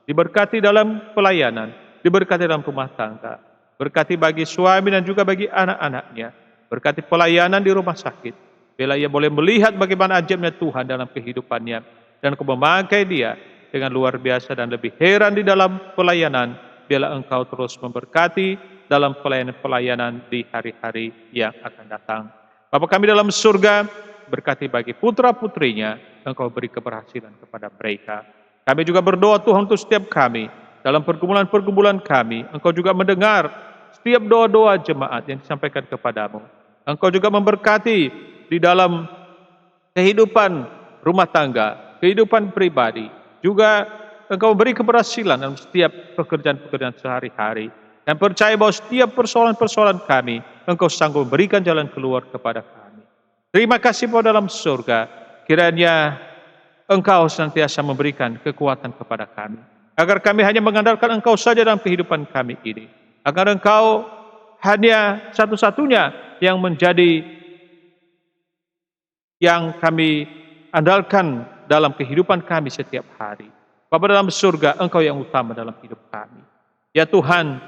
Diberkati dalam pelayanan, diberkati dalam rumah tangga. Berkati bagi suami dan juga bagi anak-anaknya. Berkati pelayanan di rumah sakit. Bila ia boleh melihat bagaimana ajaibnya Tuhan dalam kehidupannya. Dan Kau memakai dia dengan luar biasa dan lebih heran di dalam pelayanan. Bila Engkau terus memberkati dalam pelayanan-pelayanan di hari-hari yang akan datang. Bapa kami dalam surga, berkati bagi putra-putrinya, Engkau beri keberhasilan kepada mereka. Kami juga berdoa Tuhan untuk setiap kami. Dalam pergumulan-pergumulan kami, Engkau juga mendengar setiap doa-doa jemaat yang disampaikan kepadamu. Engkau juga memberkati di dalam kehidupan rumah tangga, kehidupan pribadi. Juga Engkau beri keberhasilan dalam setiap pekerjaan-pekerjaan sehari-hari. Dan percaya bahwa setiap persoalan-persoalan kami, Engkau sanggup memberikan jalan keluar kepada kami. Terima kasih Bapa dalam surga. Kiranya Engkau senantiasa memberikan kekuatan kepada kami. Agar kami hanya mengandalkan Engkau saja dalam kehidupan kami ini. Agar Engkau hanya satu-satunya yang menjadi yang kami andalkan dalam kehidupan kami setiap hari. Bapa dalam surga, Engkau yang utama dalam hidup kami. Ya Tuhan,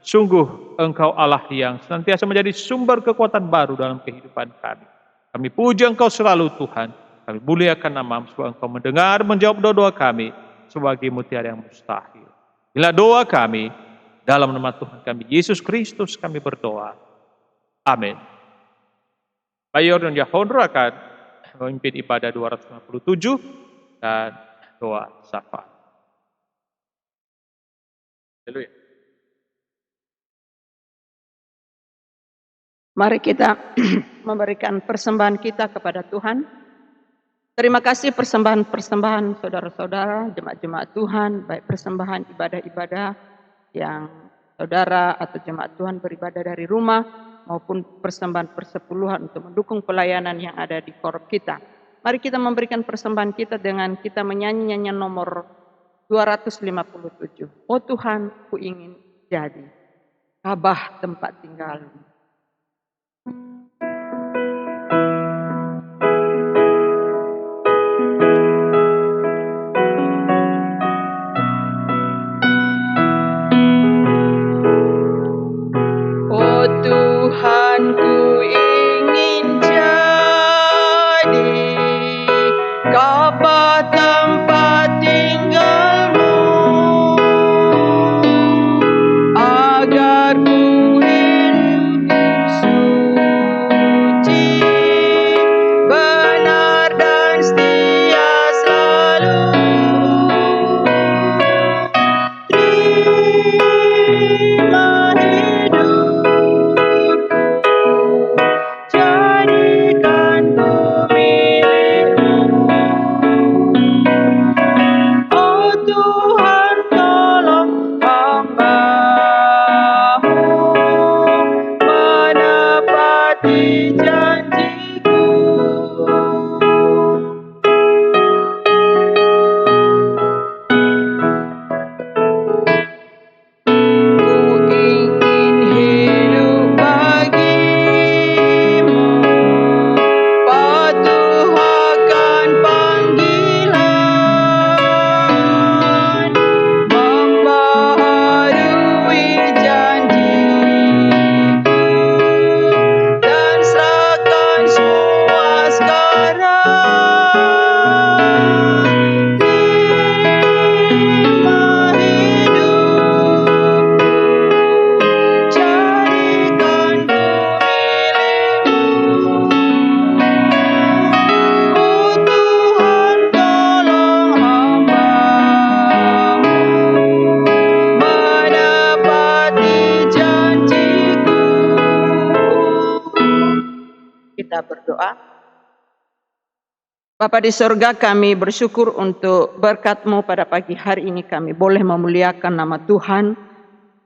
sungguh Engkau Allah yang senantiasa menjadi sumber kekuatan baru dalam kehidupan kami. Kami puji Engkau selalu Tuhan. Kami muliakan nama-Mu supaya Engkau mendengar, menjawab doa-doa kami sebagai mutiara yang mustahil. Inilah doa kami, dalam nama Tuhan kami, Yesus Kristus kami berdoa. Amin. Mayor dan Yahondro akan memimpin ibadah 257 dan doa syafaat. Haleluya. Mari kita memberikan persembahan kita kepada Tuhan. Terima kasih persembahan-persembahan saudara-saudara, jemaat-jemaat Tuhan, baik persembahan ibadah-ibadah yang saudara atau jemaat Tuhan beribadah dari rumah, maupun persembahan persepuluhan untuk mendukung pelayanan yang ada di korup kita. Mari kita memberikan persembahan kita dengan kita menyanyi nyanyian nomor 257. Oh Tuhan, ku ingin jadi Ka'bah tempat tinggal-Mu. Tuhan, ku ingin jadi Ka'bah tempat tinggal-Mu, agar ku hidup kita berdoa. Bapa di sorga, kami bersyukur untuk berkat-Mu pada pagi hari ini. Kami boleh memuliakan nama Tuhan,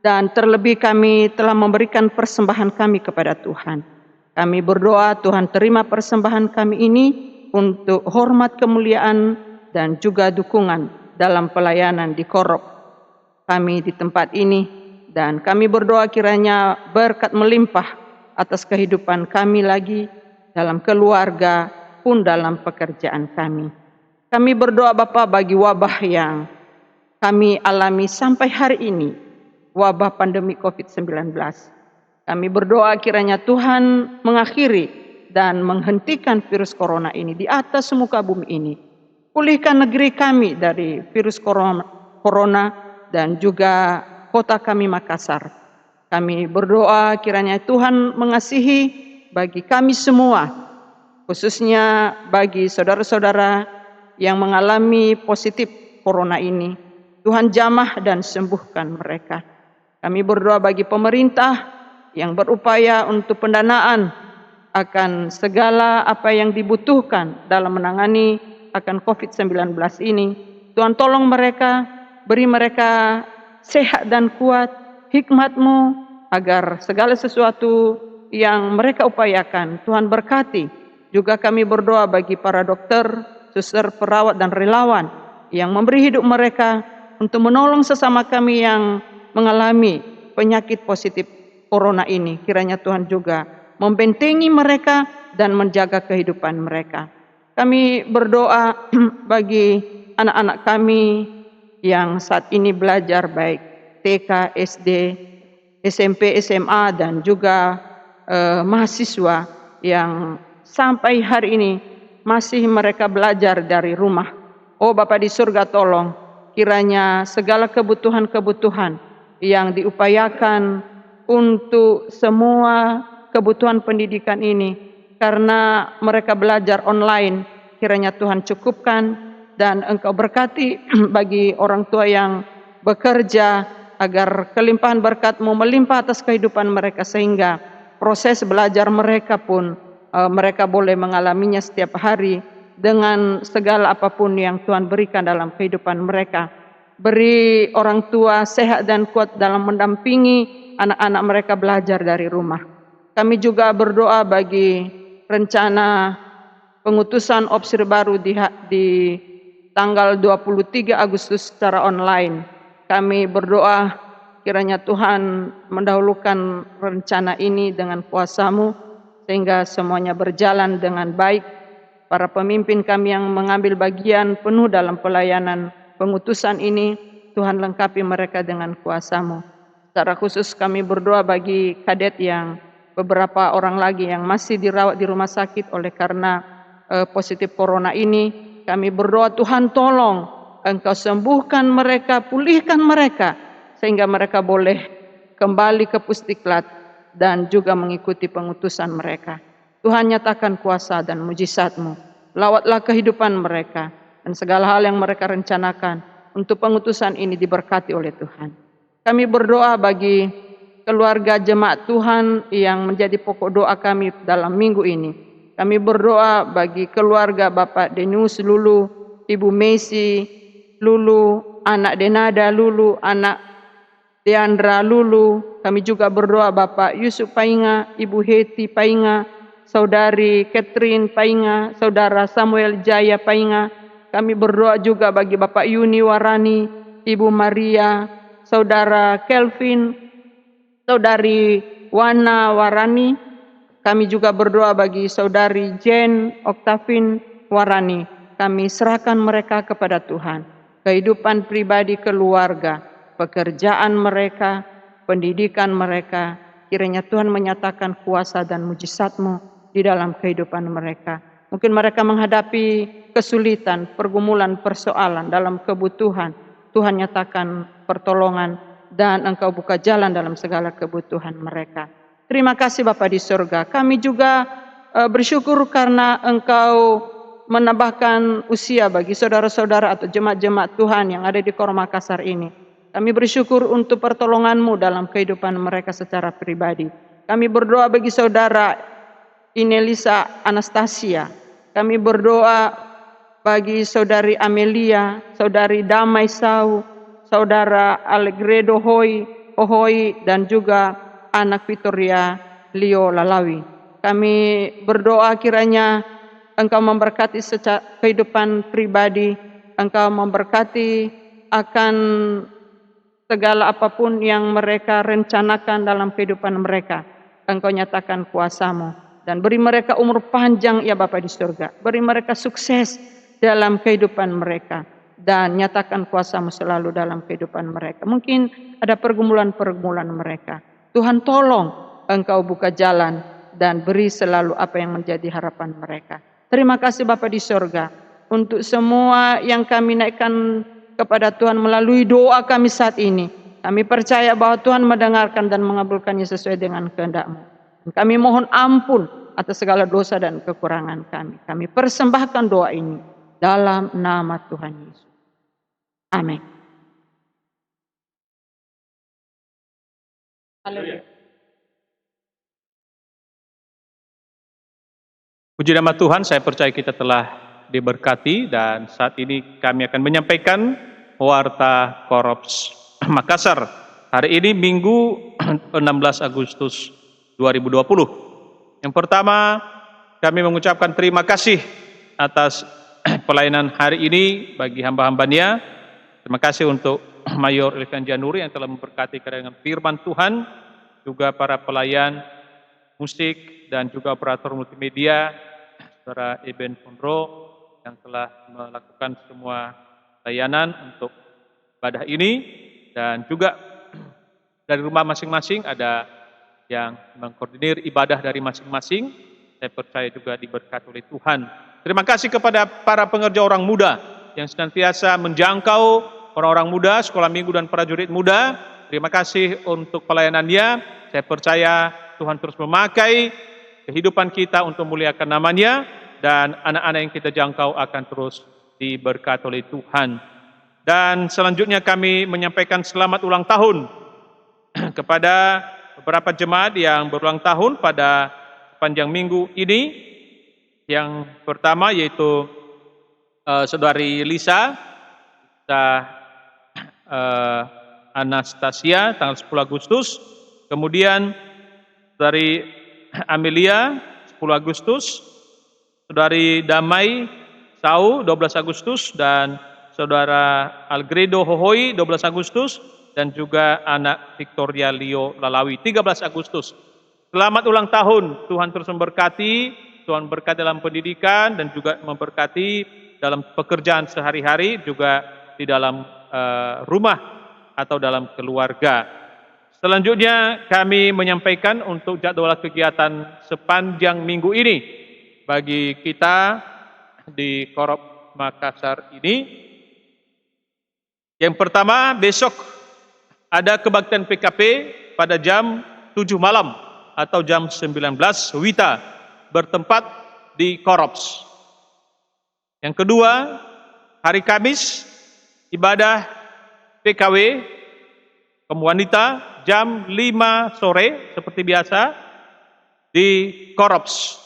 dan terlebih kami telah memberikan persembahan kami kepada Tuhan. Kami berdoa Tuhan terima persembahan kami ini untuk hormat, kemuliaan, dan juga dukungan dalam pelayanan di Korop kami di tempat ini. Dan kami berdoa kiranya berkat melimpah atas kehidupan kami lagi, dalam keluarga pun dalam pekerjaan kami. Kami berdoa Bapa bagi wabah yang kami alami sampai hari ini, wabah pandemi COVID-19. Kami berdoa kiranya Tuhan mengakhiri dan menghentikan virus corona ini di atas muka bumi ini. Pulihkan negeri kami dari virus corona dan juga kota kami Makassar. Kami berdoa kiranya Tuhan mengasihi bagi kami semua, khususnya bagi saudara-saudara yang mengalami positif corona ini. Tuhan jamah dan sembuhkan mereka. Kami berdoa bagi pemerintah yang berupaya untuk pendanaan akan segala apa yang dibutuhkan dalam menangani akan COVID-19 ini. Tuhan tolong mereka, beri mereka sehat dan kuat, hikmat-Mu agar segala sesuatu yang mereka upayakan Tuhan berkati. Juga kami berdoa bagi para dokter, suster, perawat, dan relawan yang memberi hidup mereka untuk menolong sesama kami yang mengalami penyakit positif corona ini. Kiranya Tuhan juga membentengi mereka dan menjaga kehidupan mereka. Kami berdoa bagi anak-anak kami yang saat ini belajar baik TK, SD, SMP, SMA, dan juga mahasiswa yang sampai hari ini masih mereka belajar dari rumah. Oh Bapa di surga, tolong kiranya segala kebutuhan-kebutuhan yang diupayakan untuk semua kebutuhan pendidikan ini, karena mereka belajar online, kiranya Tuhan cukupkan. Dan Engkau berkati bagi orang tua yang bekerja agar kelimpahan berkat-Mu melimpah atas kehidupan mereka, sehingga proses belajar mereka pun mereka boleh mengalaminya setiap hari dengan segala apapun yang Tuhan berikan dalam kehidupan mereka. Beri orang tua sehat dan kuat dalam mendampingi anak-anak mereka belajar dari rumah. Kami juga berdoa bagi rencana pengutusan opsir baru di tanggal 23 Agustus secara online. Kami berdoa kiranya Tuhan mendahulukan rencana ini dengan kuasa-Mu sehingga semuanya berjalan dengan baik. Para pemimpin kami yang mengambil bagian penuh dalam pelayanan pengutusan ini, Tuhan lengkapi mereka dengan kuasa-Mu. Secara khusus kami berdoa bagi kadet yang beberapa orang lagi yang masih dirawat di rumah sakit oleh karena positif corona ini. Kami berdoa Tuhan tolong Engkau sembuhkan mereka, pulihkan mereka, sehingga mereka boleh kembali ke Pusdiklat dan juga mengikuti pengutusan mereka. Tuhan nyatakan kuasa dan mujizat-Mu. Lawatlah kehidupan mereka dan segala hal yang mereka rencanakan untuk pengutusan ini diberkati oleh Tuhan. Kami berdoa bagi keluarga jemaat Tuhan yang menjadi pokok doa kami dalam minggu ini. Kami berdoa bagi keluarga Bapak Denius Lulu, Ibu Messi Lulu, anak Denada Lulu, anak Deandra Lulu. Kami juga berdoa Bapak Yusuf Painga, Ibu Heti Painga, Saudari Catherine Painga, Saudara Samuel Jaya Painga. Kami berdoa juga bagi Bapak Yuni Warani, Ibu Maria, Saudara Kelvin, Saudari Wana Warani. Kami juga berdoa bagi Saudari Jen Oktavin Warani. Kami serahkan mereka kepada Tuhan. Kehidupan pribadi, keluarga, pekerjaan mereka, pendidikan mereka. Kiranya Tuhan menyatakan kuasa dan mujizat-Mu di dalam kehidupan mereka. Mungkin mereka menghadapi kesulitan, pergumulan, persoalan dalam kebutuhan. Tuhan nyatakan pertolongan dan Engkau buka jalan dalam segala kebutuhan mereka. Terima kasih Bapa di surga. Kami juga bersyukur karena Engkau menambahkan usia bagi saudara-saudara atau jemaat-jemaat Tuhan yang ada di Korop Makassar ini. Kami bersyukur untuk pertolongan-Mu dalam kehidupan mereka secara pribadi. Kami berdoa bagi saudara Inelisa Anastasia. Kami berdoa bagi saudari Amelia, saudari Damai Sau, saudara Algredo Hohoi, dan juga anak Victoria Leo Lalawi. Kami berdoa kiranya Engkau memberkati secara kehidupan pribadi, Engkau memberkati akan segala apapun yang mereka rencanakan dalam kehidupan mereka. Engkau nyatakan kuasa-Mu dan beri mereka umur panjang ya Bapa di surga. Beri mereka sukses dalam kehidupan mereka dan nyatakan kuasa-Mu selalu dalam kehidupan mereka. Mungkin ada pergumulan-pergumulan mereka. Tuhan tolong Engkau buka jalan dan beri selalu apa yang menjadi harapan mereka. Terima kasih Bapa di surga untuk semua yang kami naikkan kepada Tuhan melalui doa kami saat ini. Kami percaya bahwa Tuhan mendengarkan dan mengabulkannya sesuai dengan kehendak-Mu. Kami mohon ampun atas segala dosa dan kekurangan kami. Kami persembahkan doa ini dalam nama Tuhan Yesus. Amin. Haleluya. Puji nama Tuhan, saya percaya kita telah diberkati dan saat ini kami akan menyampaikan warta Korops Makassar. Hari ini Minggu 16 Agustus 2020. Yang pertama, kami mengucapkan terima kasih atas pelayanan hari ini bagi hamba-hambanya. Terima kasih untuk Mayor Elkan Januri yang telah memberkati kita dengan firman Tuhan, juga para pelayan musik dan juga operator multimedia, saudara Eben Pondro yang telah melakukan semua layanan untuk ibadah ini, dan juga dari rumah masing-masing ada yang mengkoordinir ibadah dari masing-masing. Saya percaya juga diberkati oleh Tuhan. Terima kasih kepada para pengerja orang muda yang senantiasa menjangkau orang-orang muda, sekolah minggu dan prajurit muda. Terima kasih untuk pelayanannya. Saya percaya Tuhan terus memakai kehidupan kita untuk muliakan namanya, dan anak-anak yang kita jangkau akan terus diberkati oleh Tuhan. Dan selanjutnya kami menyampaikan selamat ulang tahun kepada beberapa jemaat yang berulang tahun pada panjang minggu ini. Yang pertama yaitu saudari Lisa Anastasia tanggal 10 Agustus, kemudian saudari Amelia 10 Agustus, saudari Damai Sau 12 Agustus, dan saudara Algredo Hohoi 12 Agustus, dan juga anak Victoria Leo Lalawi 13 Agustus. Selamat ulang tahun, Tuhan terus memberkati, Tuhan berkati dalam pendidikan dan juga memberkati dalam pekerjaan sehari-hari, juga di dalam rumah atau dalam keluarga. Selanjutnya kami menyampaikan untuk jadwal kegiatan sepanjang minggu ini bagi kita di Korop Makassar ini. Yang pertama, besok ada kebaktian PKP pada jam 7 malam atau jam 19 WITA bertempat di Korops. Yang kedua, hari Kamis ibadah PKW kaum wanita jam 5 sore seperti biasa di Korops.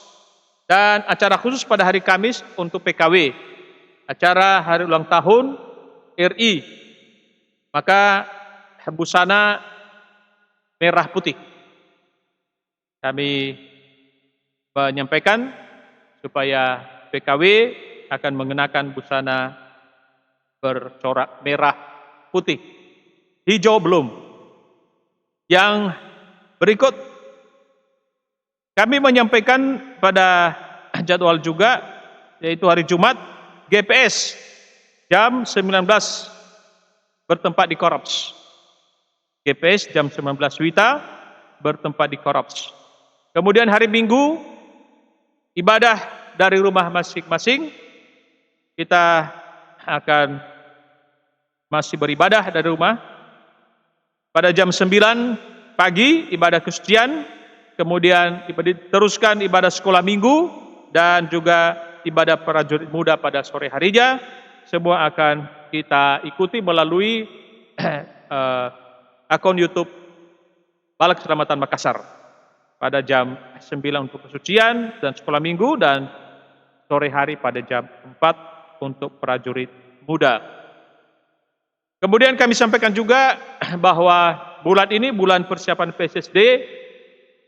Dan acara khusus pada hari Kamis untuk PKW, acara hari ulang tahun RI. Maka busana merah putih. Kami menyampaikan supaya PKW akan mengenakan busana bercorak merah putih. Hijau belum. Yang berikut kami menyampaikan pada jadwal juga, yaitu hari Jumat GPS jam 19 bertempat di Korops. GPS jam 19 WITA bertempat di Korops. Kemudian hari Minggu ibadah dari rumah masing-masing. Kita akan masih beribadah dari rumah. Pada jam 9 pagi ibadah kesucian, kemudian diteruskan ibadah sekolah minggu dan juga ibadah prajurit muda pada sore harinya. Semua akan kita ikuti melalui akun YouTube Balak Keselamatan Makassar. pada jam 9 untuk kesucian dan sekolah minggu, dan sore hari pada jam 4 untuk prajurit muda. Kemudian kami sampaikan juga bahwa bulan ini bulan persiapan PSSD,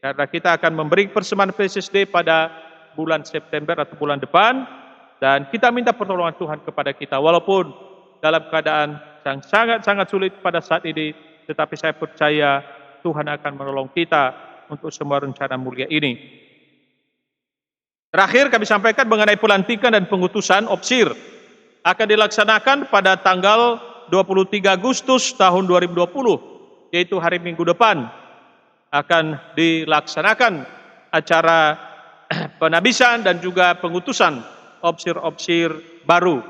karena kita akan memberi persembahan PSSD pada bulan September atau bulan depan, dan kita minta pertolongan Tuhan kepada kita, walaupun dalam keadaan yang sangat-sangat sulit pada saat ini, tetapi saya percaya Tuhan akan menolong kita untuk semua rencana mulia ini. Terakhir kami sampaikan mengenai pelantikan dan pengutusan OPSIR akan dilaksanakan pada tanggal 23 Agustus tahun 2020, yaitu hari Minggu depan. Akan dilaksanakan acara penabisan dan juga pengutusan OPSIR baru.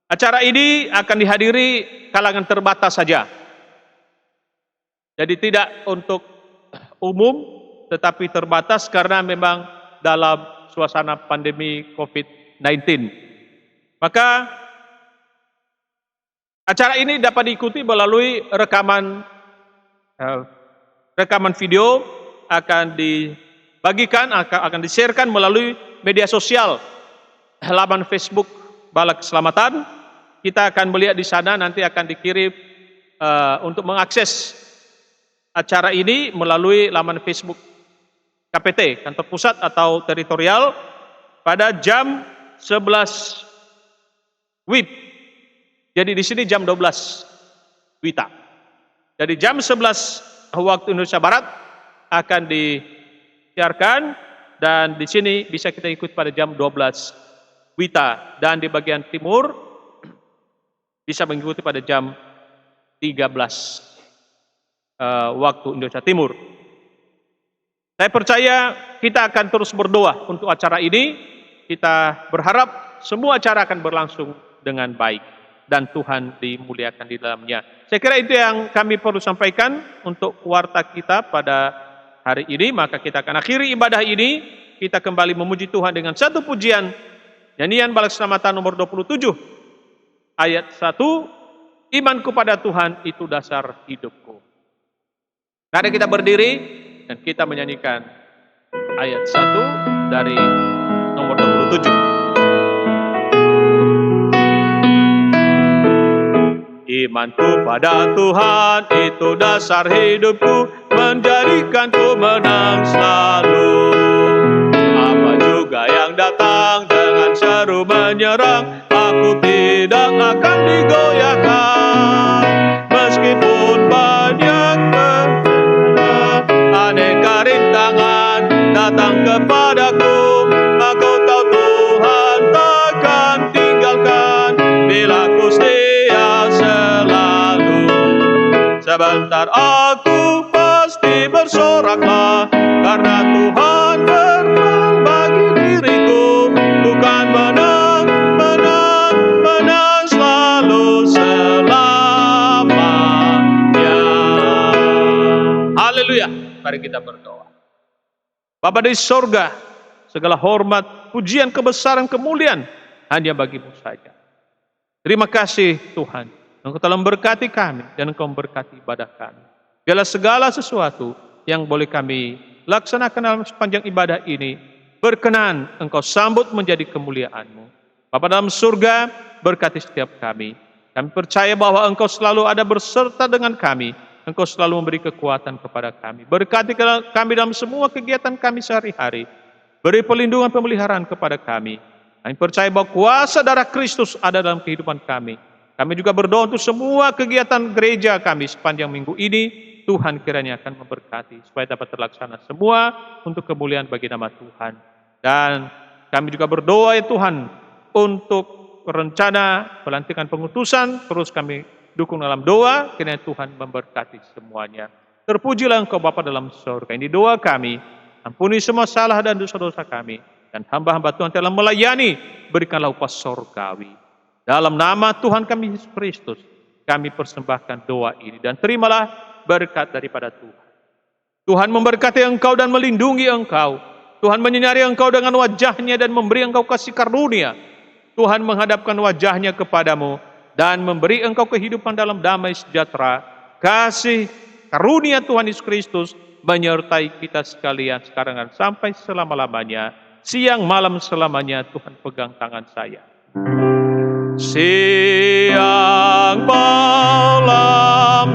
Acara ini akan dihadiri kalangan terbatas saja. Jadi tidak untuk umum, tetapi terbatas karena memang dalam suasana pandemi COVID-19. Maka acara ini dapat diikuti melalui rekaman video, akan dibagikan, akan di-sharekan melalui media sosial, halaman Facebook Bala Keselamatan. Kita akan melihat di sana, nanti akan dikirim untuk mengakses acara ini melalui laman Facebook KPT, Kantor Pusat atau Teritorial, pada jam 11 WIB. Jadi di sini jam 12 WITA. Jadi jam 11 waktu Indonesia Barat akan disiarkan, dan di sini bisa kita ikut pada jam 12 WITA, dan di bagian timur bisa mengikuti pada jam 13 waktu Indonesia Timur. Saya percaya kita akan terus berdoa untuk acara ini. Kita berharap semua acara akan berlangsung dengan baik dan Tuhan dimuliakan di dalamnya. Saya kira itu yang kami perlu sampaikan untuk warta kita pada hari ini. Maka kita akan akhiri ibadah ini. Kita kembali memuji Tuhan dengan satu pujian, nyanyian Bala Keselamatan nomor 27, ayat 1, imanku pada Tuhan itu dasar hidupku. Mari kita berdiri dan kita menyanyikan ayat 1 dari nomor 27. Imanku pada Tuhan itu dasar hidupku, menjadikanku menang selalu. Apa juga yang datang dengan seru menyerang, aku tidak akan digoyahkan. Meskipun banyak aneka rintangan datang kepadaku, aku tahu Tuhan takkan tinggalkan bila ku setia selalu. Sebentar aku pasti bersoraklah, karena Tuhan berperang bagi diriku. Bukan menang, menang, menang selalu selamanya. Haleluya. Mari kita berdoa. Bapa di sorga, segala hormat, pujian, kebesaran, kemuliaan hanya bagimu saja. Terima kasih Tuhan, Engkau telah memberkati kami dan Engkau memberkati ibadah kami. Biarlah segala sesuatu yang boleh kami laksanakan dalam sepanjang ibadah ini, berkenan Engkau sambut menjadi kemuliaan-Mu. Bapa dalam surga, berkati setiap kami. Kami percaya bahwa Engkau selalu ada berserta dengan kami. Engkau selalu memberi kekuatan kepada kami. Berkati kami dalam semua kegiatan kami sehari-hari. Beri perlindungan pemeliharaan kepada kami. Kami percaya bahwa kuasa darah Kristus ada dalam kehidupan kami. Kami juga berdoa untuk semua kegiatan gereja kami sepanjang minggu ini. Tuhan kiranya akan memberkati supaya dapat terlaksana semua untuk kemuliaan bagi nama Tuhan. Dan kami juga berdoa ya Tuhan, untuk rencana pelantikan pengutusan terus kami dukung dalam doa, kiranya Tuhan memberkati semuanya. Terpujilah Engkau Bapa dalam surga. Ini doa kami, ampuni semua salah dan dosa-dosa kami, dan hamba-hamba Tuhan telah melayani, berikanlah upah surgawi. Dalam nama Tuhan kami Yesus Kristus, kami persembahkan doa ini, dan terimalah berkat daripada Tuhan. Tuhan memberkati engkau dan melindungi engkau. Tuhan menyinari engkau dengan wajahnya dan memberi engkau kasih karunia. Tuhan menghadapkan wajahnya kepadamu dan memberi engkau kehidupan dalam damai sejahtera. Kasih karunia Tuhan Yesus Kristus menyertai kita sekalian sekarang dan sampai selama-lamanya. Siang malam selamanya Tuhan pegang tangan saya. Siang malam